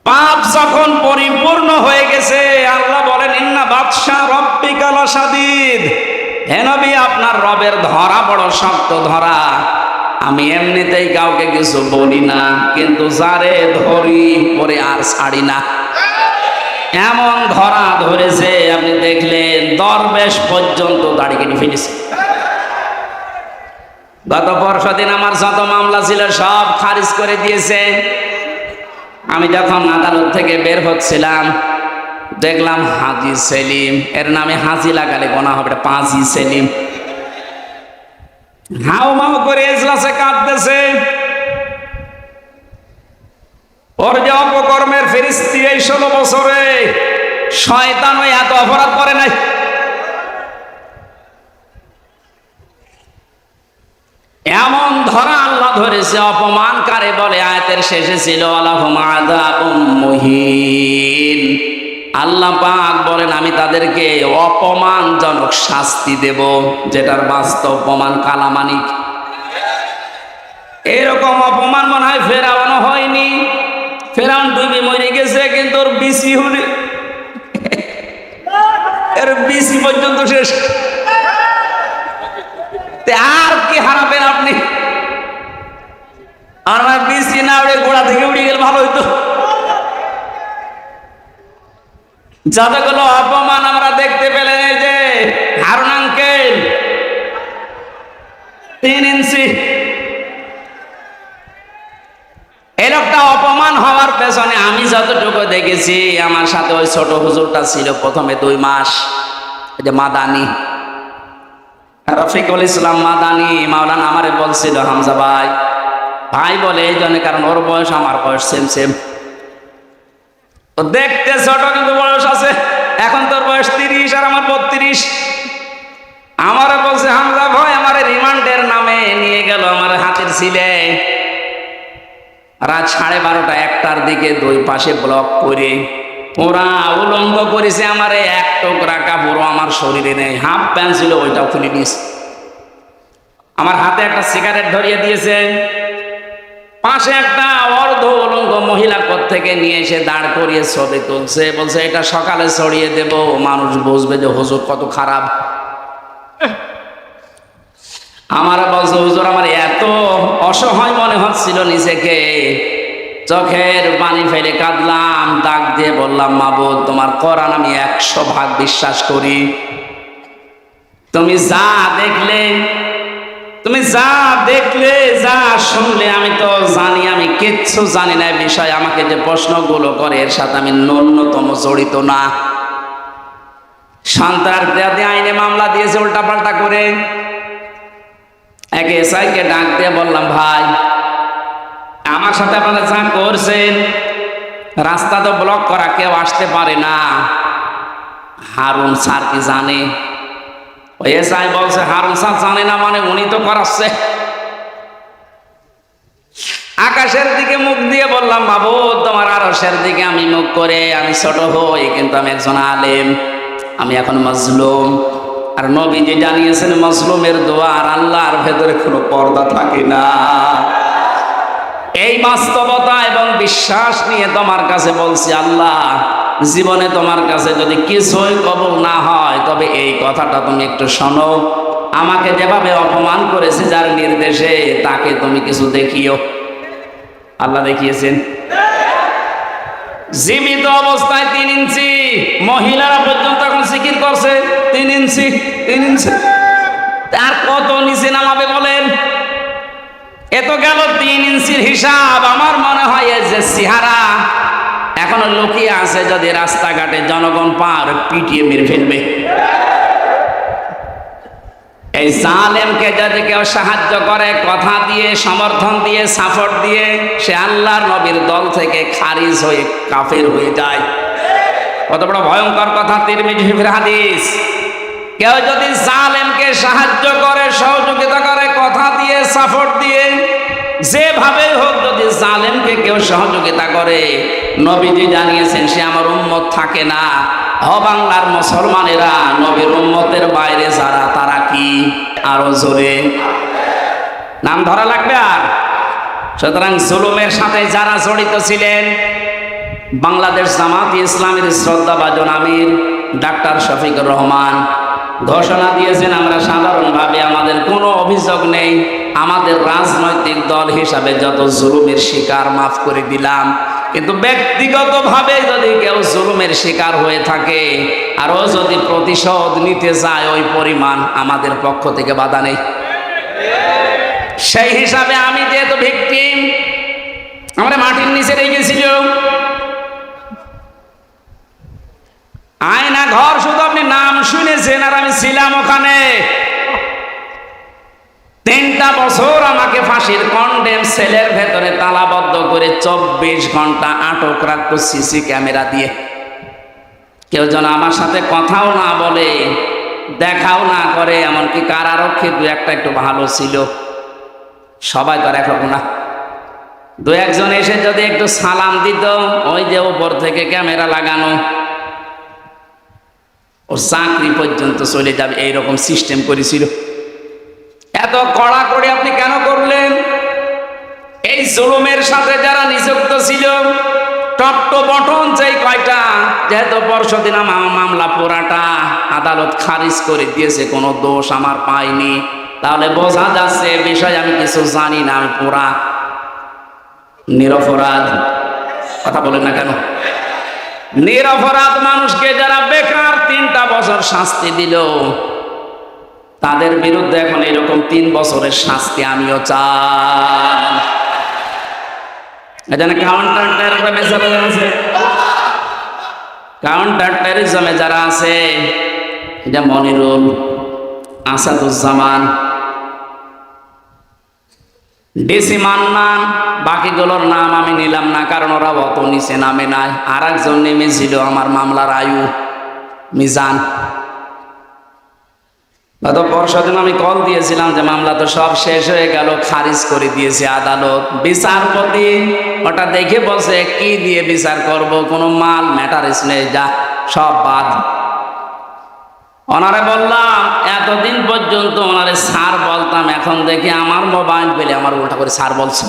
পাপ যখন পরিপূর্ণ হয়ে গেছে, আল্লাহ বলেন, ইন্না বাতশা রাব্বিকা লাশাদীদ। হে নবী, আপনার রবের ধরা বড় শক্ত ধরা। আমি এমনিতেই কাউকে কিছু বলি না, কিন্তু যারে ধরি পরে আর ছাড়ি না। এমন ধরা ধরেছে, আপনি দেখলেন দরবেশ পর্যন্ত দাড়ি কেটে ফেলেছে। গত পরশুদিন আমার যত মামলা ছিল সব খারিজ করে দিয়েছে। আমি যখন আদালত থেকে বের হচ্ছিলাম দেখলাম হাজী সেলিম, এর নামে হাজী লাগালে গোনা হবে, এটা পাঁচি সেলিম, হাউ মাউ করে এজলাসে কাঁদতেছে। ওর যে অপকর্মের ফেরেশতা এই 16 বছরে শয়তান ওই এত অপরাধ করে নাই। এমন ধরা আল্লাহ ধরেছে, অপমান কারে বলে আয়াতের শেষে ছিল আলাহুম আযাবুম মুহিন। আল্লাহ পাক বলেন আমি তাদেরকে অপমানজনক শাস্তি দেব, যেটার বাস্তব প্রমাণ কালামানিক। এরকম অপমান মনে হয় ফেরাউনও হয়নি। ফেরাউন ডুবে মরে গেছে, কিন্তু ওর বিসি হলে এর বিসি পর্যন্ত শেষ। আর কি হারাবেন আপনি? আর বিসি না উড়ে গোড়া থেকে উড়ে গেলে ভালো হইতো। যতগুলো অপমান আমরা দেখতে পেলেন, এই যে হারুন আঙ্কেল 3 ইঞ্চি, এই লোকটা অপমান হওয়ার পেছনে আমি যতটুকু দেখেছি, আমার সাথে ওই ছোট হুজুরটা ছিল প্রথমে 2 মাস, ওই যে মাদানি রফিকুল ইসলাম মাদানি মাওলানা আমারে বলছিল, হামজা ভাই ভাই বলে এই জন্য কারণ ওর বয়স আমার বয়স সেম সেম। ও দেখতে ছোট কিন্তু বয়স আছে। এখন তোর বয়স 30 আর আমার 32। আমারে বলছে, হামজা ভাই আমার রিমান্ডের নামে নিয়ে গেল আমার হাতের ছিলে, রাত 12:30 1টার দিকে 2 পাশে ব্লক করে ওরা উলঙ্গ করেছে আমারে, এক টুকরা কাপড় আমার শরীরে নেই, হাফ প্যান্ট ছিল ওইটাও খুলে নিয়েছে। আমার হাতে একটা সিগারেট ধরিয়ে দিয়েছে, পাশে একটা অর্ধ উলঙ্গ মহিলা থেকে নিয়ে এসে দাঁড় করিয়ে ছবি তুলছে, বলছে এটা সকালে ছড়িয়ে দেব, মানুষ বুঝবে যে হুজুর কত খারাপ। আমার বলছে হুজুর আমার এত অসহায় মনে হচ্ছিল নিজেকে, চোখের পানি ফেলে কাঁদলাম, ডাক দিয়ে বললাম মাবুদ তোমার কোরআন আমি 100% বিশ্বাস করি, তুমি যা দেখলে, তুমি যা দেখলে, যা শুনলে আমি তো জানি, আমি কিচ্ছু জানি না বিষয়, আমাকে যে প্রশ্নগুলো করে এর সাথে আমি ন্যূনতম জড়িত না। সন্ত্রাসবাদী আইনে মামলা দিয়েছে উল্টাপাল্টা করে। এক এসআইকে ডাক দিয়ে বললাম ভাই আমার সাথে আপনারা যা করছেন, রাস্তা তো ব্লক করা, কেউ আসতে পারে না, হারুন স্যার কি জানে? ওই এসআই বলছে হারুন স্যার জানে না মানে উনি তো করাচ্ছে। আকাশের দিকে মুখ দিয়ে বললাম বাবু তোমার আরশের দিকে আমি মুখ করে আমি ছোট হই, কিন্তু আমি একজন আলেম, আমি এখন মজলুম। আর নবীজি জানিয়েছেন মজলুমের দোয়ার আল্লাহর ভেতরে কোনো পর্দা থাকে না। এই বাস্তবতা এবং বিশ্বাস নিয়ে তোমার কাছে বলছি আল্লাহ, জীবনে তোমার কাছে যদি কিছুই কবুল না হয় তবে এই কথাটা তুমি একটু শোনো, আমাকে যেভাবে অপমান করেছে যার নির্দেশে তাকে তুমি কিছু দেখিও। আল্লাহ দেখিয়েছেন জীবিত অবস্থায় 3 ইঞ্চি, মহিলারা পর্যন্ত এখন জিকির করছে 3 ইঞ্চি 3 ইঞ্চি, তার কত নিচে নামাবে বলেন? এত গেল 3 ইঞ্চির হিসাব। আমার মনে হয় যে চেহারা এখনো লুকিয়ে আছে, যদি রাস্তাঘাটে জনগণ পার পিটিয়ে মেরে ফেলবে। এই জালেমকে যদি কেউ সাহায্য করে কথা দিয়ে, সমর্থন দিয়ে, সাপোর্ট দিয়ে, সে আল্লাহর নবীর দল থেকে খারিজ হয়ে কাফের হয়ে যায়। কত বড় ভয়ঙ্কর কথা, তিরমিজি হাদিস। কেউ যদি জালেমকে সাহায্য করে, সহযোগিতা করে, কথা দিয়ে, সাপোর্ট দিয়ে, যেভাবে হোক যদি জালেমকে কেউ সহযোগিতা করে, নবীজি জানিয়েছেন সে আমার উম্মত থাকে না। বাংলার মুসলমানেরা নবীর উম্মতের বাইরে যারা, তারা কি? আরো জোরে নাম ধরা লাগবে। আর সুতরাং জুলুমের সাথে যারা জড়িত ছিলেন, বাংলাদেশ জামাতে ইসলামের শ্রদ্ধাভাজন আমির ডাক্তার শফিকুর রহমান ঘোষণা দিয়েছেন আমরা সাধারণভাবে আমাদের কোনো অভিযোগ নেই, আমাদের রাজনৈতিক দল হিসাবে যত জুলুমের শিকার মাফ করে দিলাম, কিন্তু ব্যক্তিগতভাবে যদি কেউ জুলুমের শিকার হয়ে থাকে আরও যদি প্রতিশোধ নিতে যায় ওই পরিমাণ আমাদের পক্ষ থেকে বাধা নেই। সেই হিসাবে আমি যেহেতু ভিকটিম, আমরা মাটির নিচে রেখেছিল আয়না ঘর, শুধু আপনি নাম শুনেছেন, আর আমি ছিলাম ওখানে 3টা বছর আমাকে ফাঁসির কন্ডেম সেলের ভেতরে তালাবদ্ধ করে 24 ঘন্টা আটক রাখতো সিসি ক্যামেরা দিয়ে। কেউ যেন আমার সাথে কথাও না বলে, দেখাও না করে। এমনকি কারারক্ষী 2-1টা একটু ভালো ছিল, সবাই তো এখন না। 2-1 জন এসে যদি একটু সালাম দিত, ওই যে উপর থেকে ক্যামেরা লাগানো, ওর চাকরি পর্যন্ত চলে যাবে, এইরকম সিস্টেম করেছিল। এত কড়াকড়ি আপনি কেন করলেন? এই জুলুমের সাথে যারা নিযুক্ত ছিল, টপ টু বটন যেই কয়টা, যেহেতু পরশুদিন মামলা পুরাটা আদালত খারিজ করে দিয়েছে, কোনো দোষ আমার পাইনি, তাহলে বোঝা যাচ্ছে বিষয় আমি কিছু জানি না, আমি পুরা নিরপরাধ। কথা বলেন না কেন? নিরপরাধ মানুষকে যারা বেকার 3টা বছর শাস্তি দিল, তাদের বিরুদ্ধে এখন এরকম 3 বছরের শাস্তি আমিও চাই। এখানে কাউন্টার টেররিজমে আছে, কাউন্টার টেররিজমে যারা আছে, এটা মনিরুল, আসাদুজ্জামান, ডিসি মান্নান, বাকিগুলোর নাম আমি নিলাম না, কারণ ওরা অত নিচে নামে নাই। আর একজন নেমেছিল আমার মামলার আয়ু মিজান, গত পরশুদিন আমি কল দিয়েছিলাম যে মামলা তো সব শেষ হয়ে গেল, খারিজ করে দিয়েছে আদালত। বিচারপতি ওটা দেখে বলছে কি দিয়ে বিচার করব, কোনো মাল ম্যাটারিস নেই, যা সব বাদ। ওনারে বললাম এতদিন পর্যন্ত ওনারে স্যার বলতাম, এখন দেখি আমার মোবাইল পেলে আমার উল্টা করে স্যার বলছে।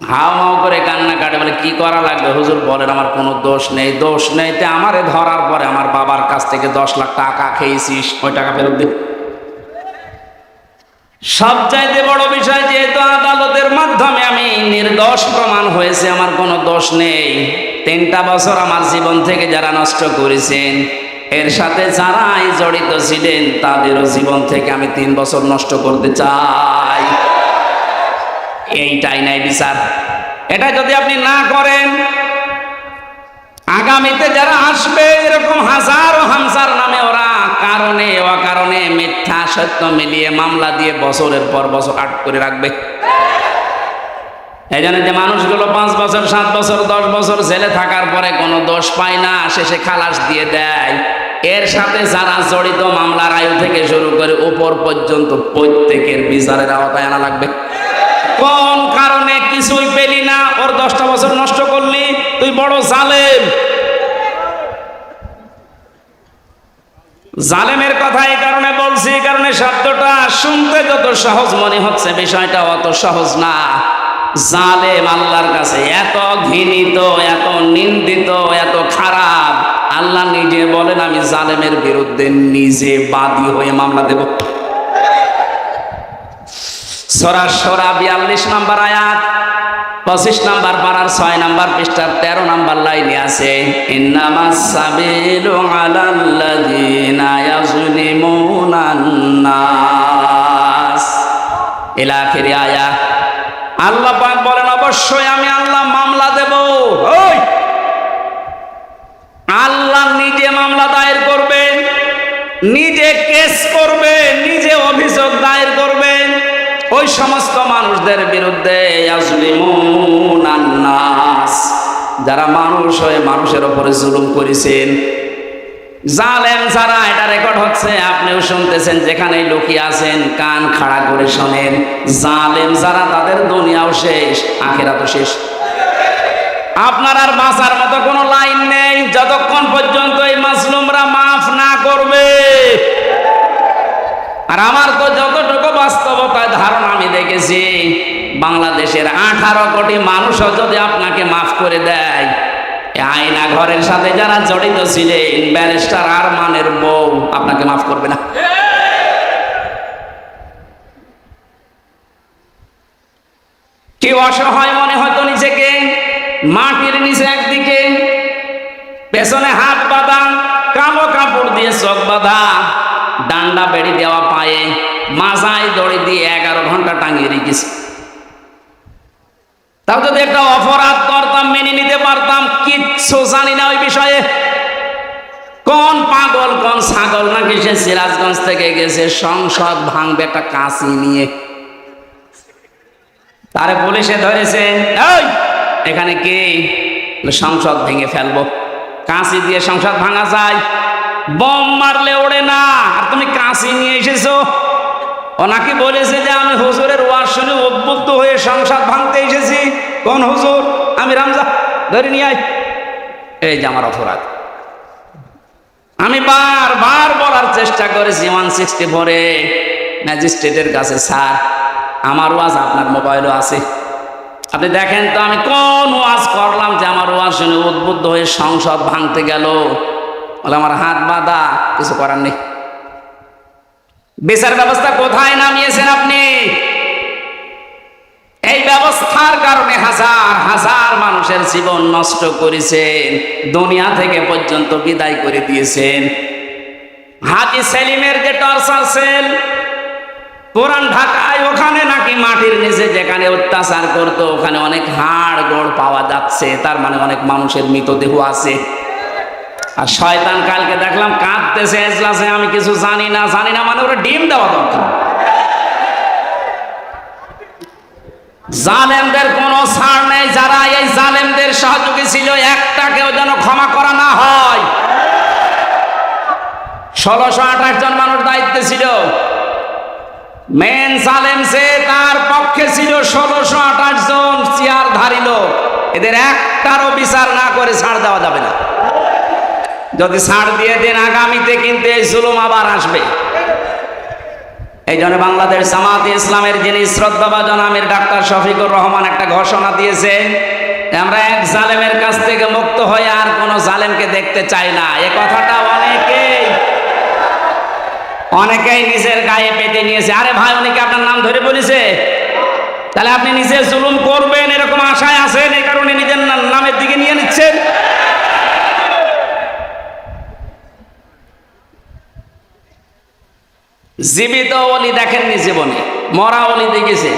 হাও মাও করে কান্না কাটে, বলে কি করা লাগবে হুজুর বলেন, আমার কোনো দোষ নেই। দোষ নেই তে আমারে ধরার পরে আমার বাবার কাছ থেকে 10 লাখ টাকা খেয়েছিস, ওই টাকা ফেরত দে। সবচাইতে বড় বিষয়, যেহেতু আদালতের মাধ্যমে আমি নির্দোষ প্রমাণ হয়েছে, আমার কোনো দোষ নেই। 3টা বছর আমার জীবন থেকে যারা নষ্ট করেছেন, এর সাথে যারাই জড়িত ছিলেন তাদেরও জীবন থেকে আমি 3 বছর নষ্ট করতে চাই। এইটাই নাই বিচার। এটা যদি আপনি না করেন, আগামীতে যারা আসবে এরকম হাজারো হামসার নামে ওরা কারণে অকারণে মিথ্যা সত্য মিলিয়ে মামলা দিয়ে বছরের পর বছর আটক করে রাখবে। এই জন্য যে মানুষগুলো 5 বছর 7 বছর 10 বছর জেলে থাকার পরে কোনো দোষ পায় না, শেষে খালাস দিয়ে দেয়, এর সাথে যারা জড়িত মামলার আয়ু থেকে শুরু করে উপর পর্যন্ত প্রত্যেকের বিচারের আওতায় আনা লাগবে। কোন কারণে কিছুই পেলি না, ওর 10টা বছর নষ্ট করলি, তুই বড় জালেম। জালেমের কথা এই কারণে বলছি, কারণে শব্দটা শুনতে যত সহজ মনে হচ্ছে, বিষয়টা অত সহজ না। জালেম আল্লাহর কাছে এত ঘৃণিত, এত নিন্দিত, এত খারাপ, আল্লাহ নিজে বলেন আমি জালেমের বিরুদ্ধে নিজে বাদী হয়ে মামলা দেব। সূরা শূরা 42 নম্বর আয়াত, 25 নম্বর পারার 6 নম্বর পৃষ্ঠার 13 নম্বর লাইনে আছে, ইন্নামাস সাবিলু আলাল্লাযিনা ইয়াজলিমুনান নাস, ইলা আখির আয়াত। আল্লাহ পাক বলেন অবশ্যই আমি আল্লাহ মামলা দেব। ওই আল্লাহ নিজে মামলা দায়ের করবেন, নিজে কেস করবে, নিজে অভিযোগ দায়ের করবেন ওই সমস্ত মানুষদের বিরুদ্ধে, ইয়াজলিমুনান নাস, যারা মানুষ হয়ে মানুষের উপরে জুলুম করেছেন। জালেম যারা, এটা রেকর্ড হচ্ছে, আপনিও শুনতেছেন, যেখানেই লুকিয়ে আছেন কান খাড়া করে শোনেন। জালেম যারা, তাদের দুনিয়াও শেষ, আখিরাতও শেষ। আপনার আর বাঁচার মতো কোনো লাইন নেই যতক্ষণ পর্যন্ত এই মাজলুমরা মাফ না করবে। আর আমার তো যতটুকু বাস্তবতায় ধারণা আমি দেখেছি, বাংলাদেশের 18 কোটি মানুষও যদি আপনাকে মাফ করে দেয়, আয়না ঘরের সাথে যারা জড়িত ছিলেন, ব্যারিস্টার আরমানের বউ আপনাকে মাফ করবে না। কি অসহায় মনে হয়তো নিজেকে, মাটির নিচে একদিকে, পেছনে হাত বাঁধা, কালো কাপড় দিয়ে চোখ বাঁধা, ডান্ডা বেড়ি দেওয়া পায়ে, মাজায় দড়ি দিয়ে 11 ঘন্টা টাঙিয়ে রেখেছে। তাও যদি একটা অপরাধ করতাম মেনে নিতে পারতাম, কিচ্ছু জানি না ওই বিষয়ে। কোন পাগল কোন ছাগল নাকি সে সিরাজগঞ্জ থেকে গেছে সংসদ ভাঙবে একটা কাঁচি নিয়ে, তারে পুলিশে ধরেছে, এই এখানে কে, সংসদ ভেঙে ফেলবো। কাঁচি দিয়ে সংসদ ভাঙা যায়? বম মারলে ওড়ে না, আর তুমি কাঁচি নিয়ে এসেছো। ওনাকে বলেছে যে আমি হুজুরের ওয়াজ শুনে উদ্বুদ্ধ হয়ে সংসদ ভাঙতে এসেছি। কোন হুজুর? আমি রামজা, ধরে নিয়ে আয়। এই যে আমার অপরাধ। আমি বারবার বলার চেষ্টা করেছি 164-এ ম্যাজিস্ট্রেটের কাছে, স্যার আমার ওয়াজ আপনার মোবাইলও আছে, আপনি দেখেন তো আমি কোন ওয়াজ করলাম যে আমার ওয়াজ শুনে উদ্বুদ্ধ হয়ে সংসদ ভাঙতে গেল। বলে আমার হাত বাঁধা, কিছু করার নেই। বিচার ব্যবস্থা কোথায় নামিয়েছেন আপনি? এই ব্যবস্থার কারণে হাজার হাজার মানুষের জীবন নষ্ট করেছেন, দুনিয়া থেকে পর্যন্ত বিদায় করে দিয়েছেন। হাজী সেলিমের যে টর্চার সেল পুরান ঢাকায়, ওখানে নাকি মাটির নিচে যেখানে অত্যাচার করতো ওখানে অনেক হাড় গোড় পাওয়া যাচ্ছে, তার মানে অনেক মানুষের মৃতদেহ আছে। আর শয়তান কালকে দেখলাম কাঁদতেছে এজলাসে, আমি কিছু জানি না। জানি না মানে ওরা ডিম দেওয়া দরকার। জালেমদের কোনো ছাড় নেই, যারা এই জালেমদের সহযোগী ছিল একটাকেও যেন ক্ষমা করা না হয়। 1628 জন মানুষ দায়িত্বে ছিল। মেন সালেমসে তার পক্ষে ছিল 1628 জন চেয়ারধারী লোক। এদের একটারও বিচার না করে ছাড় দেওয়া যাবে না। যদি ছাড় দিয়ে দেন আগামীতে কিন্তু এই জুলুম আবার আসবে। এই জন্য বাংলাদেশ জামাতে ইসলামের যিনি শ্রদ্ধাভাজন আমির ডাক্তার শফিকুর রহমান একটা ঘোষণা দিয়েছেন, আমরা এক জালেমের কাছ থেকে মুক্ত হয়ে আর কোন জালেমকে দেখতে চাই না। এ কথাটা অনেকেই নিজের গায়ে পেতে নিয়েছে। আরে ভাই, অনেকে আপনার নাম ধরে বলেছে, তাহলে আপনি নিজে জুলুম করবেন এরকম আশায় আছেন, এই কারণে নিজের নামের দিকে নিয়ে নিচ্ছেন। জীবিত ওলি দেখেননি জীবনে, মরা ওলি দেখেছে।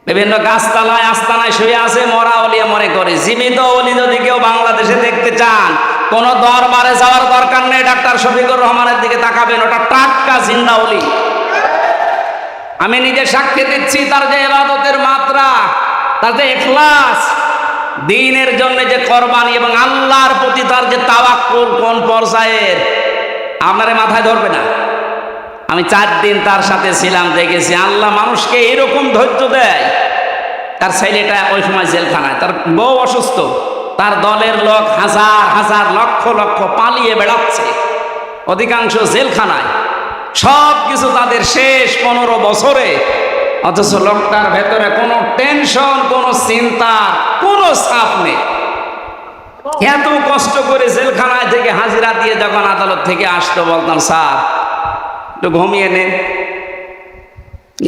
বিভিন্ন গাছতলায় আস্তানায় শুয়ে আছে, মরা ওলি মনে করে। জীবিত ওলি যদি কেউ বাংলাদেশে দেখতে চান, কোন দরবারে যাওয়ার দরকার নেই, ডাক্তার শফিকুর রহমানের দিকে তাকাবেন, ওটা টাটকা জিন্দা ওলি। আমি নিজে সাক্ষী দিচ্ছি, তার যে ইবাদতের মাত্রা, তার যে ইখলাস, দ্বীনের জন্য যে কোরবানি এবং আল্লাহর প্রতি তার যে তাওয়াক্কুল কোন পর্যায়ের, আপনারে মাথায় ধরবে না। আমি 4 দিন তার সাথে ছিলাম, দেখেছি আল্লাহ মানুষকে এরকম ধৈর্য দেয়। তার ছেলেটা ওই সময় জেলখানায়, তার বউ অসুস্থ, তার দলের লোক হাজার হাজার লক্ষ লক্ষ পালিয়ে বেড়াচ্ছে, অধিকাংশ জেলখানায়। সব কিছু তাদের শেষ 15 বছরে, অথচ লোকটার ভেতরে কোনো টেনশন, কোনো চিন্তা, কোনো চাপ নেই। এত কষ্ট করে জেলখানায় থেকে হাজিরা দিয়ে যখন আদালত থেকে আসতো, বলতাম স্যার একটু ঘুমিয়ে নেন।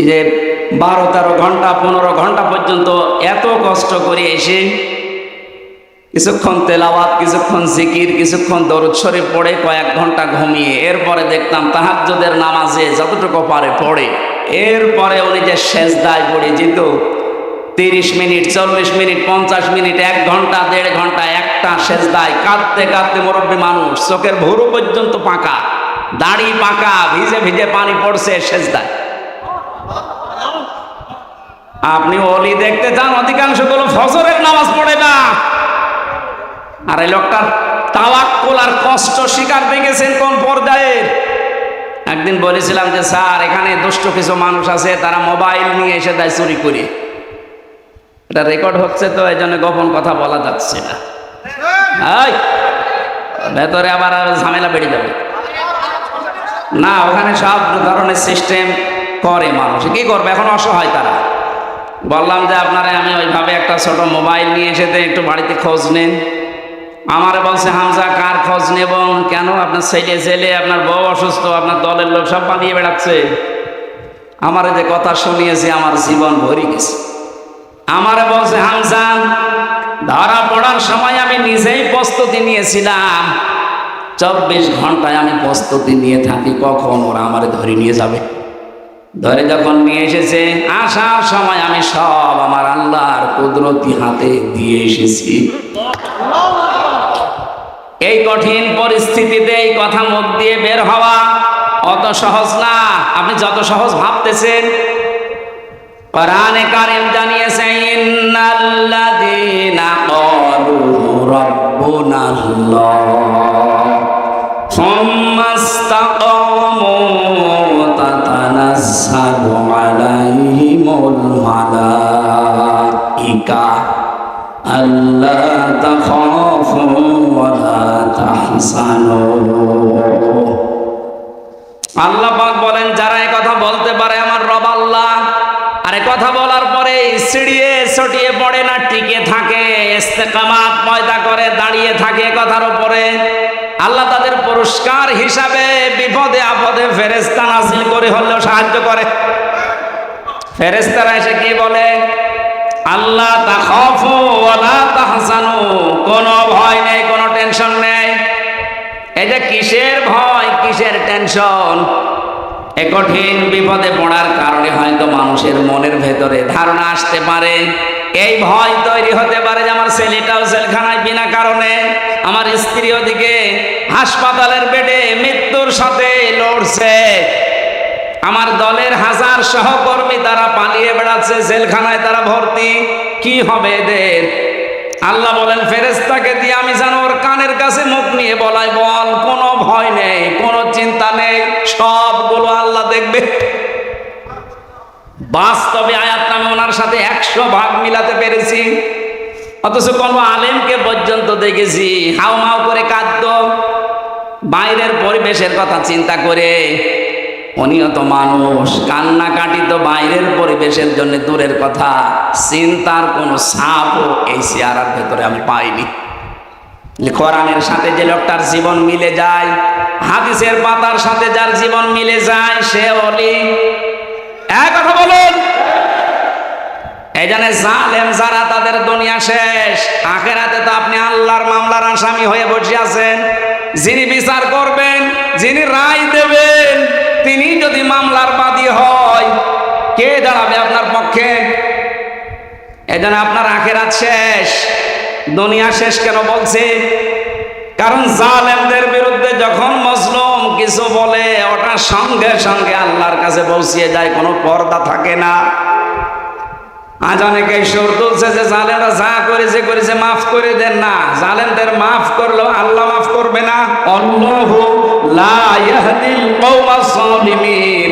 এই যে 12-13 ঘন্টা 15 ঘন্টা পর্যন্ত এত কষ্ট করে এসে কিছুক্ষণ তেলাওয়াত, কিছুক্ষণ জিকির, কিছুক্ষণ দরুদ শরীফ পড়ে কয়েক ঘন্টা ঘুমিয়ে, এরপরে দেখতাম তাহাজ্জুদের নামাজে যতটুকু পারে পড়ে, এরপরে উনি যে সেজদায় পড়ে যেত 30 মিনিট, 40 মিনিট, 50 মিনিট, 1 ঘন্টা, 1.5 ঘন্টা একটা সেজদায় কাঁদতে কাঁদতে, মুরব্বী মানুষ, চোখের ভুরু পর্যন্ত পাকা, দাড়ি পাকা, ভিজে ভিজে পানি পড়ছে সেজদায়। আপনি ওলি দেখতে চান, অধিকাংশ গুলো ফজরের নামাজ পড়ে না। আর এই লোকটার তাওয়াক্কুল আর কষ্ট শিকার দেখেছেন কোন পর্যায়ের। একদিন বলেছিলাম যে স্যার, এখানে দুষ্ট কিছু মানুষ আছে, তারা মোবাইল নিয়ে এসে দেয় চুরি করে। এটা রেকর্ড হচ্ছে তো, এই জন্য গোপন কথা বলা যাচ্ছে না। ভেতরে আবার ঝামেলা বেড়ে যাবে না। ওখানে সব ধরনের সিস্টেম করে, মানুষ কি করবে, এখন অসহায় তারা। বললাম যে আপনারা আমি ওইভাবে একটা ছোট মোবাইল নিয়ে এসে একটু বাড়িতে খোঁজ নেন। আমারে বলছে, হামজা কার খোঁজ নেব? কেন? আপনার ছেলে ছেলে, আপনার বউ অসুস্থ, আপনার দলের লোক সব পালিয়ে বেড়াচ্ছে। আমারে যে কথা শুনিয়েছে, আমার জীবন ভরে গেছে। আমারে বলছে, হামজা ধরা পড়ার সময় আমি নিজেই প্রস্তুতি নিয়েছিলাম, 24 ঘন্টায় আমি প্রস্তুতি নিয়ে থাকি কখন ওরা আমারে ধরে নিয়ে যাবে। ধরে যখন নিয়ে এসেছে, আসার সময় আমি সব আমার আল্লাহর কুদরতি হাতে দিয়ে এসেছি। এই কঠিন পরিস্থিতিতে এই কথা মুখ দিয়ে বের হওয়া অত সহজ না, আপনি যত সহজ ভাবতেছেন। কোরআনে কারীম জানিয়েছে, ইন্নাল্লাযীনা ক্বালু রাব্বুনাল্লাহ সুম্মা ইসতাকামু তাতানাজ্জালু আলাইহিমুল মালাইকা আল্লা তাখাফু ওয়া লা তাহজানু। আল্লাহ পাক বলেন, যারা এই কথা বলতে পারে আমার রব আল্লাহ, আর এই কথা বলার পরে সিঁড়িয়ে ছটিয়ে পড়ে না, টিকে থাকে, ইস্তেকামাত পয়দা করে দাঁড়িয়ে থাকে কথার উপরে, আল্লাহ তাদের পুরস্কার হিসাবে বিপদে আপদে ফেরেশতা নাযিল করে হলেও সাহায্য করে। ফেরেশতারা এসে কি বলে? আল্লাহ তাখাফু ওয়া লা তাহজানু, কোনো ভয় নেই, কোনো টেনশন নেই। এই যে কিসের ভয়, কিসের টেনশন? এ কঠিন বিপদে পড়ার কারণে হয়তো মানুষের মনের ভেতরে ধারণা আসতে পারে, এই ভয় তৈরি হতে পারে যে আমার ছেলেটাও জেলখানায় বিনা কারণে, আমার স্ত্রী ওদিকে হাসপাতালের বেডে মৃত্যুর সাথে লড়ছে, আমার দলের হাজার সহকর্মী তারা পালিয়ে বেড়াচ্ছে, জেলখানায় তারা ভর্তি, কি হবে এদের? আল্লাহ বলেন, ফেরেশতাকে দিয়ে আমি যেন ওর কানের কাছে মুখ নিয়ে বলাই, বল কোনো ভয় নেই, কোনো চিন্তা নেই, সবগুলো আল্লাহ দেখবে। বাস্তবে আয়াতটা আমি ওনার সাথে 100 ভাগ মিলাতে পেরেছি। অথচ কোন আলেমকে পর্যন্ত দেখেছি হাউমাউ করে কাঁদতো বাইরের পরিবেশের কথা চিন্তা করে। উনিও তো মানুষ, কান্নাকাটি তো বাইরের পরিবেশের জন্য দূরের কথা, চিন্তার কোনো ছাপও এই চেহারার ভেতরে আমি পাইনি। কোরআনের সাথে যে লোকটার জীবন মিলে যায়, হাদিসের পাতার সাথে যার জীবন মিলে যায়, সে ওলি। এক কথা বলুন, এই জন্য জালেম যারা তাদের দুনিয়া শেষ, আখেরাতে তো আপনি আল্লাহর মামলার আসামি হয়ে বসে আছেন। যিনি বিচার করবেন, যিনি রায় দেবেন, তিনি যদি মামলার বাদী হয়, কে দাঁড়াবে আপনার পক্ষে? এই জন্য আপনার আখেরাত শেষ, দুনিয়া শেষ কেন বলছে? কারণ জালেমদের বিরুদ্ধে যখন মজলুম কিছু বলে, ওটা সঙ্গে সঙ্গে আল্লাহর কাছে পৌঁছিয়ে যায়, কোনো পর্দা থাকে না। আজ অনেকেই সুর তুলছে যে জালেমরা যা করেছে মাফ করে দেন না। জালেমদের মাফ করলো আল্লাহ মাফ করবে না। আল্লাহু লা ইয়াহদিল কওমাস সালিমিন,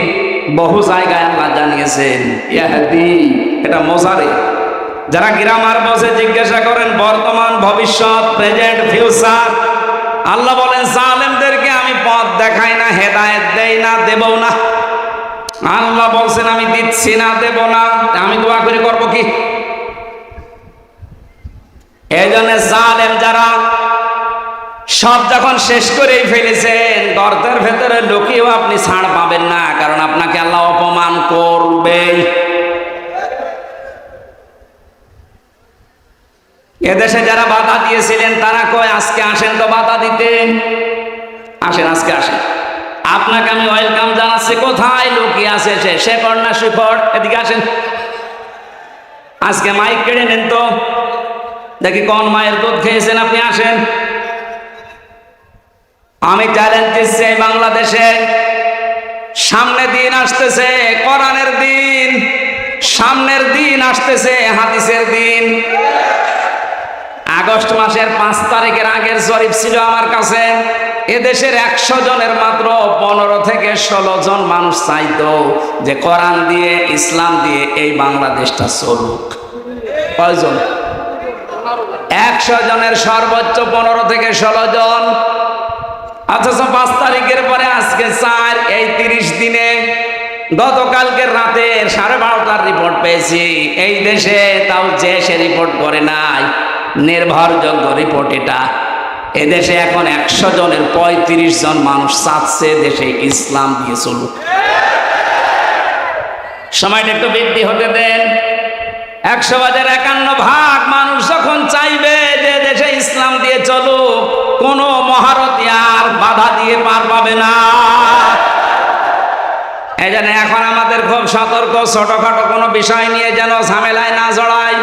বহু জায়গায় আল্লাহ জানিয়েছেন ইয়াহদি, এটা মোজারে। যারা গ্রামার বসে জিজ্ঞাসা করেন বর্তমান, ভবিষ্যৎ, প্রেজেন্ট, ফিউচার, আল্লাহ বলেন জালেমদেরকে আমি পথ দেখাই না, হেদায়েত দেই না, দেবও না। আল্লাহ বলছেন আমি দিচ্ছি না, দেব না, আমি দোয়া করে করবো কি? এই জন্য জালেম যারা সব যখন শেষ করেই ফেলেছেন, গর্তের ভেতরে লুকিয়েও আপনি ছাড় পাবেন না, কারণ আপনাকে আল্লাহ অপমান করবে। এদেশে যারা বাধা দিয়েছিলেন তারা কয় আজকে আসেন তো বাধা দিতে, আসেন আজকে আসেন, আপনাকে আমি ওয়েলকাম জানাচ্ছি। কোথায় লুকিয়ে আছে সে? শেকড় না শিকড়? এদিকে আসেন, আজকে মাইক কেড়ে নেন তো দেখি কোন মায়ের দুধ খেয়েছেন, আপনি আসেন। আমি চ্যালেঞ্জ দিচ্ছি, বাংলাদেশে সামনে দিন আসতেছে, কোরআনের দিন, সামনের দিন আসতেছে, হাদিসের দিন। আগস্ট মাসের 5 তারিখের আগের জরিপ ছিল আমার কাছে, এদেশের 100 জনের মাত্র 15 থেকে 16 জন মানুষ চাইতো যে কোরআন দিয়ে, ইসলাম দিয়ে এই বাংলাদেশটা চলুক। কয়জন? 100 জনের সর্বোচ্চ 15 থেকে 16 জন। অথচ 5 তারিখের পরে আজকে 4, এই 30 দিনে গতকালকের রাতে 12:30টার রিপোর্ট পেয়েছি এই দেশে, তাও যে সে রিপোর্ট করে নাই, নির্ভরযোগ্য রিপোর্ট এটা। এদেশে এখন 100 জনের 35 জন মানুষ চাচ্ছে দেশে ইসলাম দিয়ে চলুক। সময়টা একটু বৃদ্ধি হতে দেন। 100/51 মানুষ যখন চাইবে যে দেশে ইসলাম দিয়ে চলুক, কোনো মহারথী আর বাধা দিয়ে পার পাবে না। এই জন্য এখন আমাদের খুব সতর্ক, ছোটখাটো কোনো বিষয় নিয়ে যেন ঝামেলায় না জড়াই।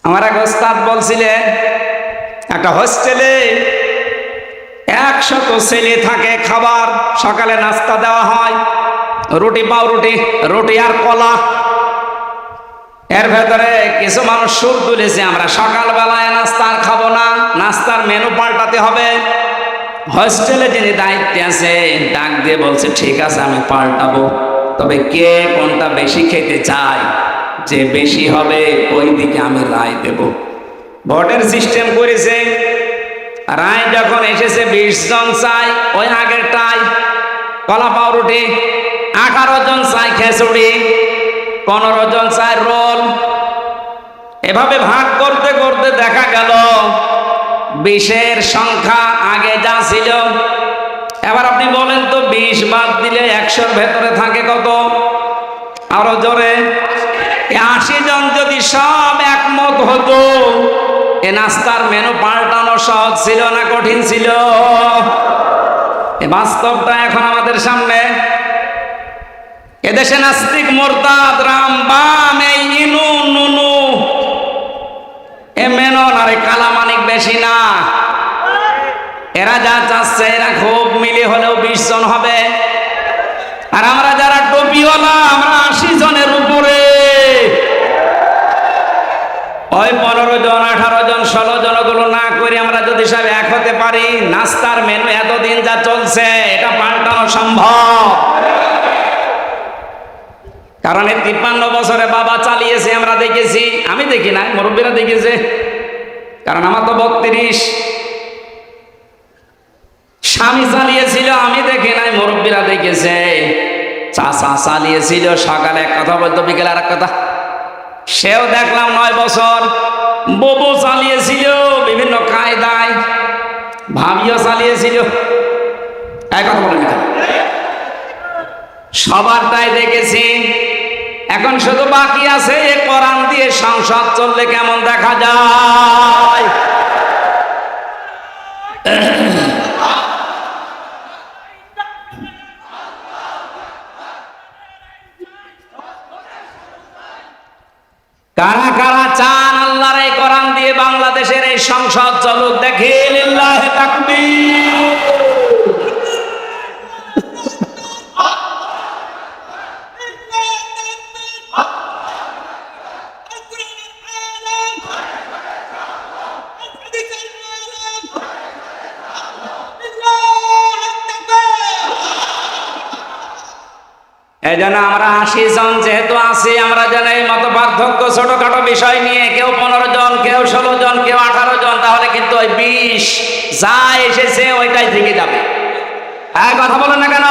আমার এক ওস্তাদ বলছিলেন, একটা হোস্টেলে 100 ছেলে থাকে, খাবার সকালে নাস্তা দেওয়া হয়, রুটি পাউরুটি, রুটি আর কলা। এর ভেতরে কিছু মানুষ সুর তুলেছে, আমরা সকালবেলায় নাস্তা আর খাবো না, নাস্তার মেনু পাল্টাতে হবে। হোস্টেলে যিনি দায়িত্বে আছে ডাক দিয়ে বলছে ঠিক আছে আমি পাল্টাবো, তবে কে কোনটা বেশি খেতে চায়, যে বেশি হবে ওই দিকে আমি রায় দেব। ভোটের সিস্টেম করেছে, রায় যখন এসেছে 20 জন চাই ওই আগেরটাই কলা পাউরুটি, 18 জন চাই খিচুড়ি, 15 জন চাই রোল। এভাবে ভাগ করতে করতে দেখা গেল 20-এর সংখ্যা আগে যা ছিল। এবার আপনি বলেন তো 20 বাদ দিলে 100-র ভেতরে থাকে কত? আরো জোরে, 80 জন যদি সব একমত হতো, এ নাস্তার মেনু পাল্টানো সহজ ছিল না কঠিন ছিল? এ বাস্তবটা এখন আমাদের সামনে। এদেশে নাস্তিক, মোরতাদ, রাম, বাম, এই ইনু নুনু, এ মেনন আর কালামানিক বেশি না। এরা যা চাচ্ছে, এরা খুব মিলে হলেও 20 জন হবে। আর আমরা যারা টুপিওয়ালা, আমরা 80 জনের উপরে। ওই 15 জন 18 জন 16 জন গুলো না করে আমরা যদি সব এক হতে পারি, নাস্তার মেনু এতদিন যা চলছে এটা পাল্টানো সম্ভব। কারণ এই 53 বছরে বাবা চালিয়েছে, আমরা দেখেছি। আমি দেখি না, মুরব্বীরা দেখেছে, কারণ আমার তো 32। স্বামী চালিয়েছিল, আমি দেখি নাই, মুরব্বীরা দেখেছে। চাচা চালিয়েছিল, সকালে এক কথা বলতো, বিকেলে আর এক কথা। সেও দেখলাম 9 বছর। ববু চালিয়েছিল বিভিন্ন কায়দায়, ভাবিও চালিয়েছিল। এক কথা বলেন, সবারটাই দেখেছি। এখন শুধু বাকি আছে এ কোরআন দিয়ে সংসদ চললে কেমন দেখা যায়। কারা কারা চান আল্লাহর এই কোরআন দিয়ে বাংলাদেশের এই সংসদ চলুক? দেখি লিল্লাহি তাকবীর। এই জন্য আমরা 80 জন যেহেতু আছি, আমরা যেন এই মত পার্থক্য ছোটখাটো বিষয় নিয়ে, কেউ 15 জন, কেউ 16 জন, কেউ 18 জন, তাহলে কিন্তু ওই 20 যা এসেছে ওইটাই থেকে যাবে। হ্যাঁ, কথা বলেন না কেন?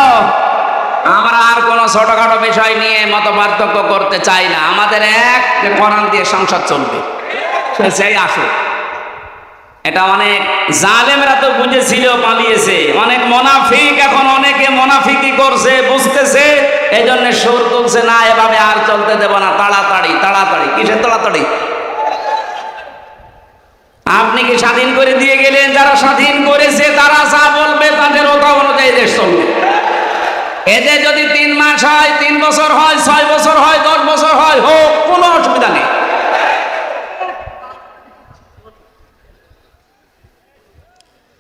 আমরা আর কোনো ছোটখাটো বিষয় নিয়ে মত পার্থক্য করতে চাই না। আমাদের এক যে কোরআন দিয়ে সংসদ চলবে, সেই আসুক। এটা অনেক জালেমরা তো বুঝেছিল, পালিয়েছে। অনেক মুনাফিক এখন অনেকে মুনাফিকি করছে, বুঝতেছে, এই জন্য সুর তুলছে, না এভাবে আর চলতে দেব না, তাড়াতাড়ি তাড়াতাড়ি। কিসের তাড়াতাড়ি? আপনি কি স্বাধীন করে দিয়ে গেলেন? যারা স্বাধীন করেছে তারা যা বলবে তাদের ওটা অনুযায়ী দেশ চলবে। এদের যদি 3 মাস হয়, 3 বছর হয়, 6 বছর হয়, 10 বছর হয়, হোক, কোনো অসুবিধা নেই।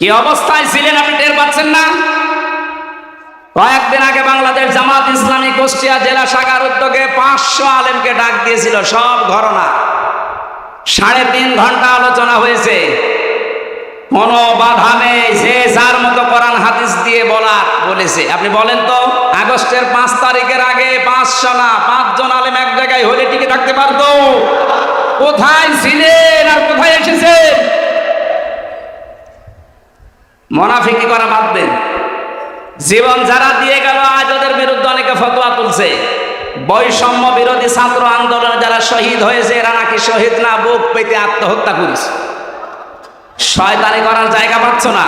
কি অবস্থায় ছিলেন আপনি টের পাচ্ছেন না? কয়েকদিন আগে বাংলাদেশ জামাত ইসলামী কুষ্টিয়া জেলা শাখার উদ্যোগে 500 আলেমকে ডাক দিয়েছিল, সব ঘরনা। 3.5 ঘন্টা আলোচনা হয়েছে, কোনো বাধা নেই, যে যার মতো কোরআন হাদিস দিয়ে বলেছে। আপনি বলেন তো, আগস্টের 5 তারিখের আগে 500 না 5 জন আলেম এক জায়গায় হলে টিকে থাকতে পারতো? কোথায় ছিলেন আর কোথায় এসেছেন? মুনাফিকি করা বাদ দেন। জীবন যারা দিয়ে গেল, আজ ওদের বিরুদ্ধে অনেকে ফতোয়া তুলছে। বৈষম্য বিরোধী ছাত্র আন্দোলনে যারা শহীদ হয়েছে, এরা নাকি শহীদ না, বুক পেতে আত্মহত্যা করেছে। শয়তানি করার জায়গা পাচ্ছ না?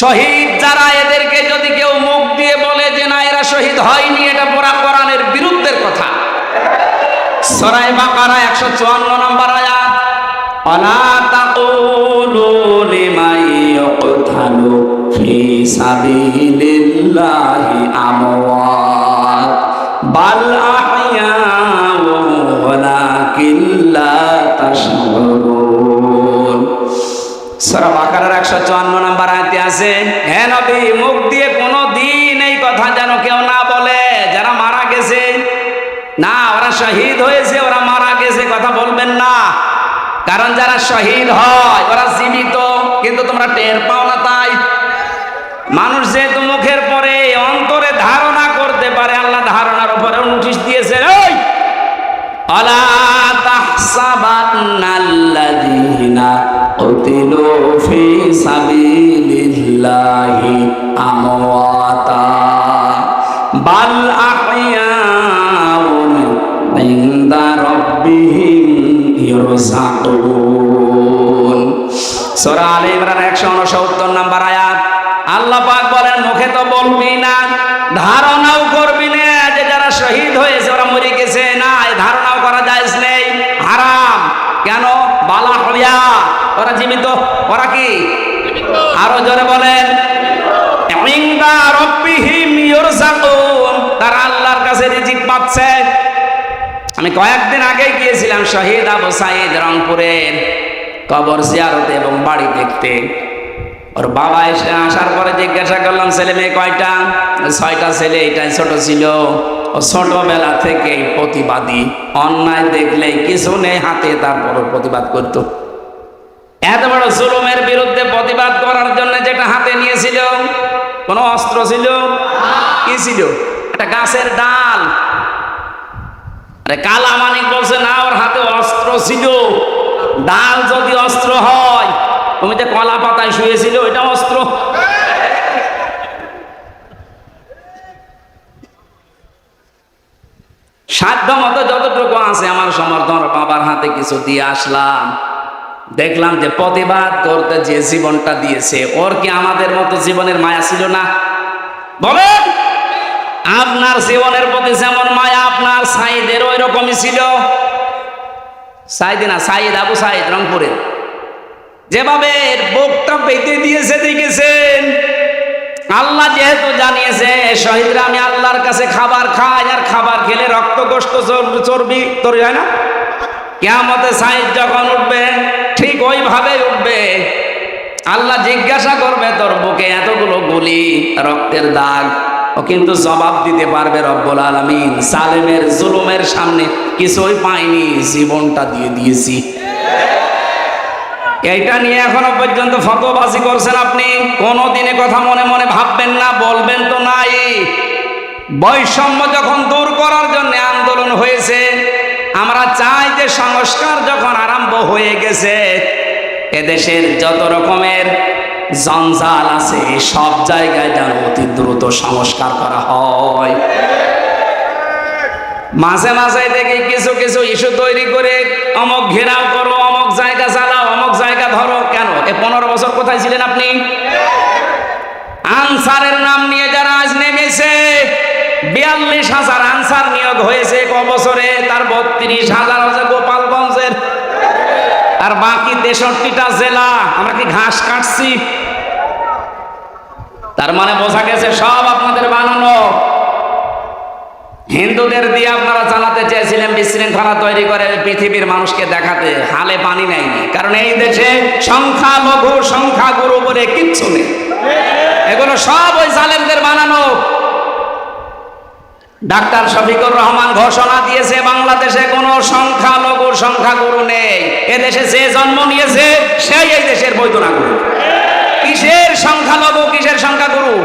শহীদ যারা, এদেরকে যদি কেউ মুখ দিয়ে বলে যে না এরা শহীদ হয়নি, এটা পুরা কোরআনের বিরুদ্ধের কথা। সূরা বাকারা 154 নম্বর আয়াত, ওয়ালা তাকুলু লিমান ইউকতালু ফি সাবিলিল্লাহি আমওয়াত বাল আহইয়াউ ওয়ালাকিন লা তাশউরুন। সূরা বাকারার 154 নম্বর আয়াতে আছে, হে নবী, মুখ দিয়ে কোনো দিন এই কথা যেন কেউ না বলে যারা মারা গেছে, না ওরা শহীদ হয়েছে, ওরা মারা গেছে, কথা বলবেন না। কারণ যারা শহীদ হয় ওরা জীবিত, কিন্তু তোমরা টের পাও না। তাই মানুষ যেহেতু মুখের পরে অন্তরে ধারণা করতে পারে, আল্লাহ ধারণার উপরে নোটিশ দিয়েছে, ওই আলা তাহসাবান্নাল্লাযীনা কুতিলু ফি সাবিলিল্লাহি আমওয়াতা বাল আহইয়াউন ইনদা রাব্বিহিম ইরযাকুন। সূরা আলে ইমরান 169 নম্বর আয়াত। আল্লাহ পাক বলেন, মুখে তো বলবি না, ধারণাও করবি না যে যারা শহীদ হয়েছে ওরা মরে গেছে, না, এই ধারণাও করা জায়েজ নেই, হারাম। কেন? বালা হইয়া ওরা জীবিত। ওরা কি? আরো জোরে বলেন, ইনদা রাব্বিহিম ইরযাকুন, তারা আল্লাহর কাছে রিজিক পাচ্ছে। আমি কয়েকদিন আগে গিয়েছিলাম শহীদ আবু সাঈদ রংপুরের কবর জিয়ারতে এবং বাড়ি দেখতে। ওর বাবা এসে আসার পরে জিজ্ঞাসা করলাম, ছেলে মেয়ে কয়টা? 6টা ছেলে, এটাই ছোট ছিল। ও ছোটবেলা থেকেই প্রতিবাদী, অন্যায় দেখলেই কিছু নেই হাতে তারপরও প্রতিবাদ করত। এত বড় জুলুমের বিরুদ্ধে প্রতিবাদ করার জন্য যেটা হাতে নিয়েছিল, কোন অস্ত্র ছিল? কি ছিল? একটা গাছের ডাল। আরে কালা মানিক বলছে না, ওর হাতে অস্ত্র ছিল। ডাল যদি অস্ত্র হয়, তুমি যে কলা পাতায় শুয়েছিল এটা অস্ত্র? সাধ্য মতো যতটুকু আছে আমার সমর্থন, বাবার হাতে কিছু দিয়ে আসলাম। দেখলাম যে প্রতিবাদ করতে যে জীবনটা দিয়েছে, ওর কি আমাদের মতো জীবনের মায়া ছিল না? বলেন, আপনার জীবনের প্রতি যেমন মায়া আপনার সাইদের ওই রকমই ছিল। সাইদি না, সাইদ, আবু সাইদ, রংপুরে যেভাবে বুকটা পেতে দিয়েছে দেখেছেন। আল্লাহ যেহেতু জানিয়েছে শহীদরা আমি আল্লাহর কাছে খাবার খাই, আর খাবার খেলে রক্ত গোশত চর্বি তৈরি হয় না, কিয়ামতে সাইদ যখন উঠবে ঠিক ওইভাবে উঠবে। আল্লাহ জিজ্ঞাসা করবে তোর বুকে এতগুলো গুলি, রক্তের দাগ, ও কিন্তু জবাব দিতে পারবে রব্বুল আলামিন জালেমের জুলুমের সামনে কিছুই পাইনি, জীবনটা দিয়ে দিয়েছি। এইটা নিয়ে এখনো পর্যন্ত ফতোয়াবাজি করছেন আপনি। কোনদিনে কথা মনে মনে ভাববেন না, বলবেন তো নাই। বৈষম্য যখন দূর করার জন্য আন্দোলন হয়েছে, আমরা চাই যে সংস্কার যখন আরম্ভ হয়ে গেছে, এদেশের যত রকমের জঞ্জাল আছে সব জায়গায় যেন অতি দ্রুত সংস্কার করা হয়। মাঝে মাঝে দেখি কিছু কিছু ইস্যু তৈরি করে অমুক ঘেরাও করো, অমুক জায়গা চালাও, অমুক জায়গা ধরো। কেন? 15 বছর কোথায় ছিলেন আপনি? আনসারের নাম নিয়ে যারা আজ নেমেছে, 42,000 আনসার নিয়োগ হয়েছে ক বছরে, তার 32,000 হচ্ছে গোপালগঞ্জের, আর বাকি 63টা জেলা। আমরা কি ঘাস কাটছি? তার মানে বোঝা গেছে সব আপনাদের বানানো। হিন্দুদের দিয়ে আপনারা চালাতে চেয়েছিলেন বিশৃঙ্খলা তৈরি করে পৃথিবীর মানুষকে দেখাতে, হালে পানি নেয়নি। কারণ এই দেশে সংখ্যালঘু সংখ্যাগুরু বলে কিচ্ছু নেই, এগুলো সব ওই জালেমদের বানানো। ডাক্তার শফিকুর রহমান ঘোষণা দিয়েছে বাংলাদেশে কোনো সংখ্যালঘু সংখ্যাগুরু নেই। এদেশে যে জন্ম নিয়েছে সেই এই দেশের বৈধ নাগরিক। কিসের সংখ্যালঘু, কিসের সংখ্যাগুরু?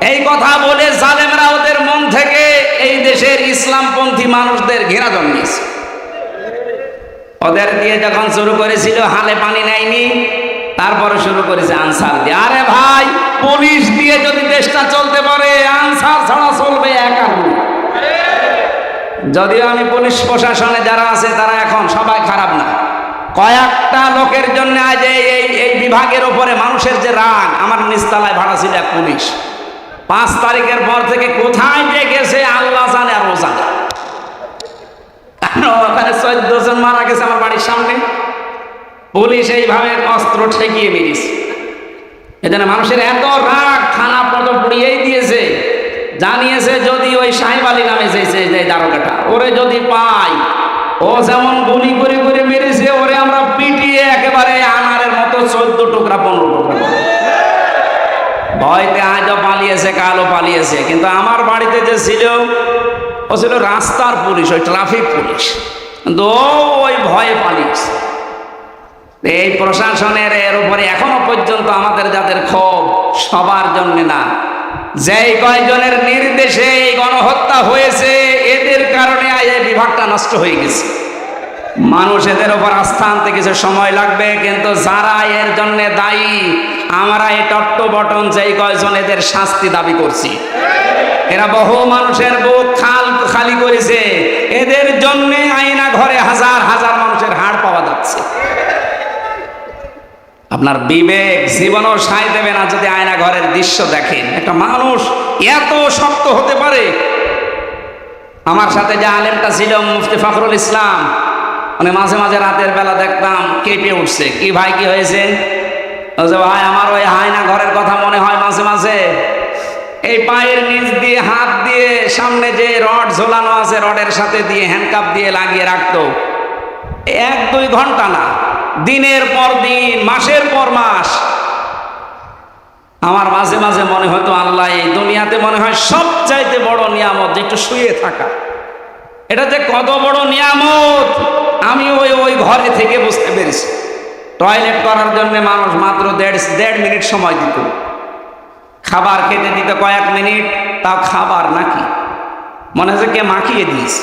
এই কথা বলে জালেমরা ওদের মন থেকে এই দেশের ইসলামপন্থী মানুষদের ঘৃণা জন্মিয়েছে। ওদের দিয়ে যখন শুরু করেছিল হালে পানি নেয়নি, তারপরে শুরু করেছে আনসার দিয়ে। আরে ভাই, পুলিশ দিয়ে যদি দেশটা চলতে পারে, আনসার ছাড়া চলবে একা। যদিও আমি পুলিশ প্রশাসনে যারা আছে তারা এখন সবাই খারাপ না, কয়েকটা লোকের জন্য আজ এই বিভাগের উপরে মানুষের যে রাগ। আমার নিচতলায় ভাড়া ছিল এক পুলিশ, 5 তারিখের পর থেকে কোথায় যে গেছে আল্লাহ জানে আর ও জানে। ওখানে 14 জন মারা গেছে আমার বাড়ির সামনে, পুলিশ এইভাবে অস্ত্র ঠেকিয়ে মেরেছে। এজন্য মানুষের এত রাগ, থানা পর্যন্ত পুড়িয়েই দিয়েছে। জানিয়েছে যদি ওই সাহেব আলী নামে যে দারোগাটা, ওরে যদি পাই, ও যেমন গুলি করে করে মেরেছে, ওরে আমরা পিটিয়ে একেবারে আনারের মতো 14 টুকরা 15 টুকরা। ভয়তে আজও পালিয়েছে, কালও পালিয়েছে। কিন্তু আমার বাড়িতে যে ছিল, ও ছিল রাস্তার পুলিশ, ওই ট্রাফিক পুলিশ, কিন্তু ওই ভয়ে পালিয়েছে। এই প্রশাসনের এর উপরে এখনো পর্যন্ত আমাদের যাদের ক্ষোভ, সবার জন্য না, যেই কয়জনের নির্দেশে এই গণহত্যা হয়েছে, এদের কারণে এই বিভাগটা নষ্ট হয়ে গেছে। মানুষ এদের উপর আস্থা আনতে কিছু সময় লাগবে, কিন্তু যারা এর জন্য দায়ী, আমরা এই টট্ট বটন যেই কয়জন এদের শাস্তি দাবি করছি, এরা বহু মানুষের বুক খালি করেছে। এদের জন্য আয়না ঘরে হাজার হাজার মানুষের হাড় পাওয়া যাচ্ছে। আপনার বিবেক জীবনও সায় দেবে না যদি আয়না ঘরের দৃশ্য দেখেন। একটা মানুষ এত শক্ত হতে পারে? আমার সাথে যে আলেমটা ছিল মুফতি ফখরুল ইসলাম, মানে মাঝে মাঝে রাতের বেলা দেখতাম কেঁপে উঠছে। কি ভাই, কি হয়েছে? ভাই আমার ওই আয়না ঘরের কথা মনে হয় মাঝে মাঝে। এই পায়ের নিচ দিয়ে হাত দিয়ে সামনে যে রড ঝোলানো আছে, রডের সাথে দিয়ে হ্যান্ডকাপ দিয়ে লাগিয়ে রাখতো। 1-2 ঘন্টা না, দিনের পর দিন, মাসের পর মাস। আমার মাঝে মাঝে মনে হতো আল্লাহ, এই দুনিয়াতে মনে হয় সবচাইতে বড় নিয়ামত যে একটু শুয়ে থাকা। এটা যে কত বড় নিয়ামত আমি ওই ঘরে থেকে বুঝতে পেরেছি। টয়লেট করার জন্য মানুষ মাত্র দেড় মিনিট সময় দিত, খাবার খেতে দিত কয়েক মিনিট, তাও খাবার নাকি মনে হচ্ছে কে মাখিয়ে দিয়েছে।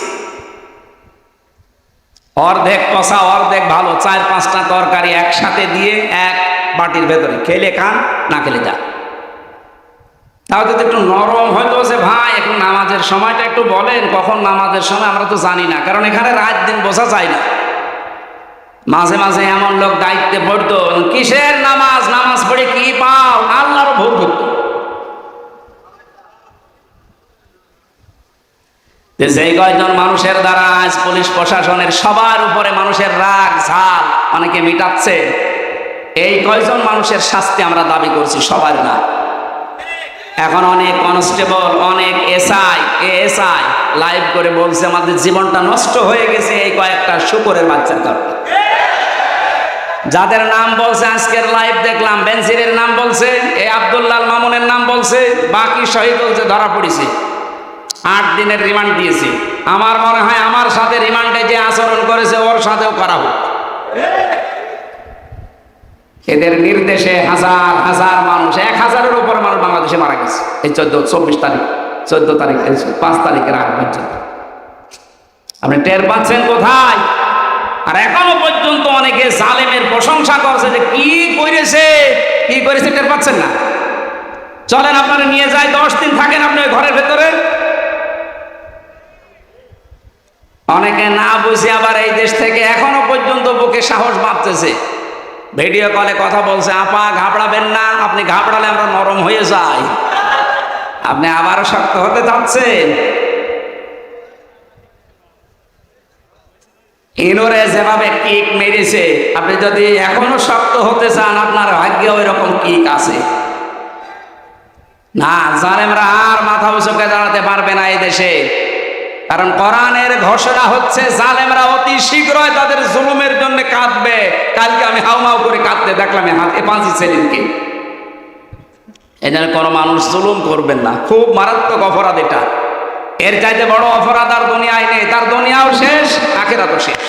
অর্ধেক কষা অর্ধেক ভালো, 4-5টা তরকারি একসাথে দিয়ে এক বাটির ভেতরে, খেলে খান না খেলে যা। তাও যদি একটু নরম হয়তো যে ভাই এখন নামাজের সময়টা একটু বলেন, কখন নামাজের সময় আমরা তো জানি না, কারণ এখানে রাত দিন বোঝা যায় না। মাঝে মাঝে এমন লোক দায়িত্বে পড়তো, কিসের নামাজ, নামাজ পড়ে কি পাও, আল্লাহর ভোগ করতো। যেই কয়জন মানুষের দ্বারা আজ পুলিশ প্রশাসনের সবার উপরে মানুষের রাগ ঝাল অনেকে মিটাচ্ছে, এই কয়জন মানুষের শাস্তি আমরা দাবি করছি, সবার না। এখন অনেক কনস্টেবল, অনেক এএসআই লাইভ করে বলছে আমাদের জীবনটা নষ্ট হয়ে গেছে এই কয়েকটা শুকরের বাচ্চার কারণে। যাদের নাম বলছে আজকের লাইভ দেখলাম, বেনজিরের নাম বলছে, এই আব্দুল্লাহ মামুনের নাম বলছে, বাকি শহীদ বলছে ধরা পড়েছে, 8 দিনের রিমান্ড দিয়েছে। আমার মনে হয় আমার সাথে রিমান্ডে যে আচরণ করেছে ওর সাথেও করা হোক। এদের নির্দেশে হাজার হাজার মানুষ, 1000-এর উপর মানুষ বাংলাদেশে মারা গেছে এই 14 তারিখ 5 তারিখের আগ পর্যন্ত। আপনি টের পাচ্ছেন কোথায়? আর এখনো পর্যন্ত অনেকে জালেমের প্রশংসা করছে যে কি করেছে টের পাচ্ছেন না। চলেন আপনারা নিয়ে যায়, 10 দিন থাকেন আপনি ঘরের ভেতরে। অনেকে না বুঝে আবার এই দেশ থেকে এখনো পর্যন্ত বুকে সাহস বাঁধতেছে, ভিডিও কলে কথা বলছে, আপা ঘাবড়াবেন না, আপনি ঘাবড়ালে আমরা নরম হয়ে যাই। আপনি আবারও শক্ত হতে চাচ্ছেন? ইনোরে যেভাবে কিক মেরেছে, আপনি যদি এখনো শক্ত হতে চান আপনার ভাগ্যে ওই রকম কিক আছে না। জালেমরা আর মাথা উঁচুকে দাঁড়াতে পারবে না এই দেশে, কারণ কোরআনের ঘোষণা হচ্ছে জালেমরা অতি শীঘ্রই তাদের জুলুমের জন্য কাঁদবে। কালকে আমি হাউমাউ করে কাঁদতে দেখলাম হাতে 5 সেলিমকে। এই জন্য কোনো মানুষ জুলুম করবেন না, খুব মারাত্মক অপরাধ এটা। এর চাইতে বড় অপরাধ আর দুনিয়ায় নেই, তার দুনিয়াও শেষ, আখিরাতও শেষ।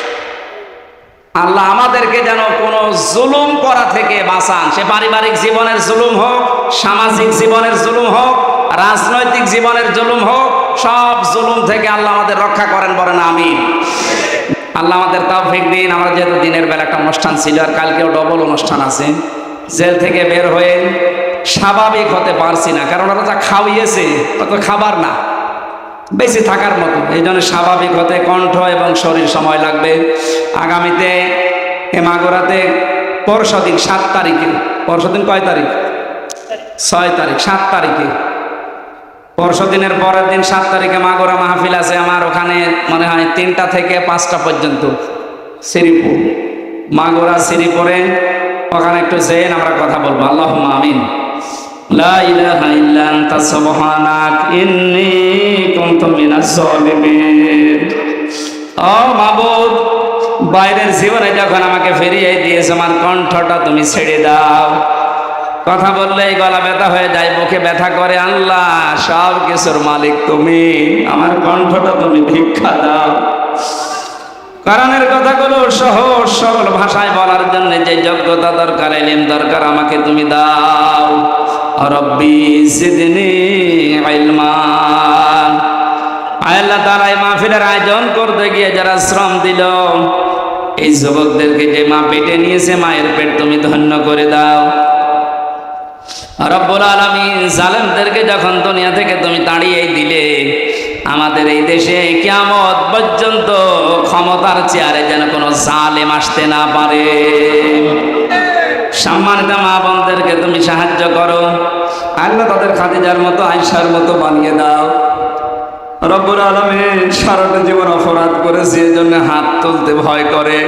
আল্লাহ আমাদেরকে যেন কোনো জুলুম করা থেকে বাঁচান, সে পারিবারিক জীবনের জুলুম হোক, সামাজিক জীবনের জুলুম হোক, রাজনৈতিক জীবনের জুলুম হোক, সব জুলুম থেকে আল্লাহ আমাদের রক্ষা করেন, বলেন আমিন। আল্লাহ আমাদের তৌফিক দিন। আমরা যেহেতু দিনের বেলা একটা অনুষ্ঠান ছিল আর কালকেও ডবল অনুষ্ঠান আছে, জেল থেকে বের হয়ে স্বাভাবিক হতে পারছি না, কারণ ওরা যা খাওয়িয়েছে অত খাবার না, বেঁচে থাকার মতো। এই জন্য স্বাভাবিক হতে কণ্ঠ এবং শরীর সময় লাগবে। আগামীতে মাগুরাতে পরশুদিন 7 তারিখে, পরশুদিন কয় তারিখ? 6 তারিখ, 7 তারিখে, পরশুদিনের পরের দিন 7 তারিখে মাগুরা মাহফিল আছে আমার ওখানে, মনে হয় 3টা থেকে 5টা পর্যন্ত, শ্রীপুর, মাগুরা শ্রীপুরে। ওখানে একটু যেন আমরা কথা বলবো। আল্লাহুম্মা আমিন। লা ইলাহা ইল্লা আনতা সুবহানাক ইন্নী কুনতু মিনাজ জালিমিন। ও মাবুদ, বাইরের জীবনে যখন আমাকে ফিরিয়ে দিয়েছো, আমার কণ্ঠটা তুমি ছেড়ে দাও। কথা বললেই গলা ব্যথা হয়ে যায়, বুকে ব্যথা করে। আল্লাহ, সব কিছুর মালিক তুমি, আমার কণ্ঠটা তুমি ভিক্ষা দাও। কোরআনের কথাগুলো সহজ সরল ভাষায় বলার জন্য যে যোগ্যতা দরকার, ইলম দরকার, আমাকে তুমি দাও। রব্বি জিদনি ইলমা। আল্লাহ তাআলা এই মাহফিলের আয়োজন করতে গিয়ে যারা শ্রম দিল, এই যুবকদেরকে যে মা পেটে নিয়েছে, মায়ের পেট তুমি ধন্য করে দাও। রব্বুল আলামিন, জালেমদেরকে যখন দুনিয়া থেকে তুমি তাড়িয়ে দিলে, আমাদের এই দেশে কিয়ামত পর্যন্ত ক্ষমতার চেয়ারে যেন কোনো জালেম আসতে না পারে। সম্মানিত মা বোনদেরকে তুমি সাহায্য করো আল্লাহ, তাদের খাদিজার মতো, আয়েশার মতো বানিয়ে দাও। রব্বুল আলামিন, সারাটা জীবন অপরাধ করেছে, এজন্য হাত তুলতে ভয় করে।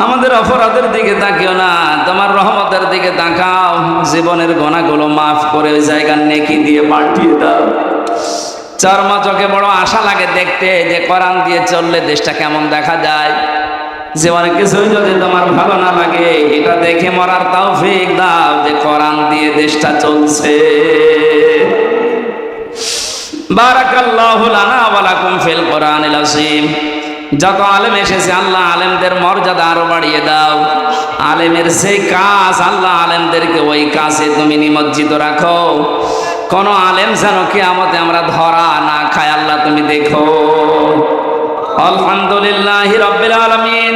আমাদের অপরাধের দিকে তাকিও না, তোমার রহমতের দিকে তাকাও। জীবনের গুনাহগুলো মাফ করে ওই জায়গার নেকি দিয়ে পাল্টিয়ে দাও। চর্মা চোখে বড় আশা লাগে দেখতে, যে কোরআন দিয়ে চললে দেশটা কেমন দেখা যায়। জীবনে কিছুই যদি তোমার ভালো না লাগে, এটা দেখে মরার তৌফিক দাও যে কোরআন দিয়ে দেশটা চলছে। বারাকাল্লাহু লানা ওয়া লাকুম ফিল কোরআনিল আযীম। যত আলেম এসেছে আল্লাহ আলেমদের মর্যাদা আরো বাড়িয়ে দাও। আলেমের সেই কাজ আল্লাহ আলেমদেরকে ওই কাজে তুমি নিমজ্জিত রাখো। কোন আলেম যেন কিয়ামতে আমরা ধরা না খাই আল্লাহ তুমি দেখো। আলহামদুলিল্লাহি রাব্বিল আলামিন।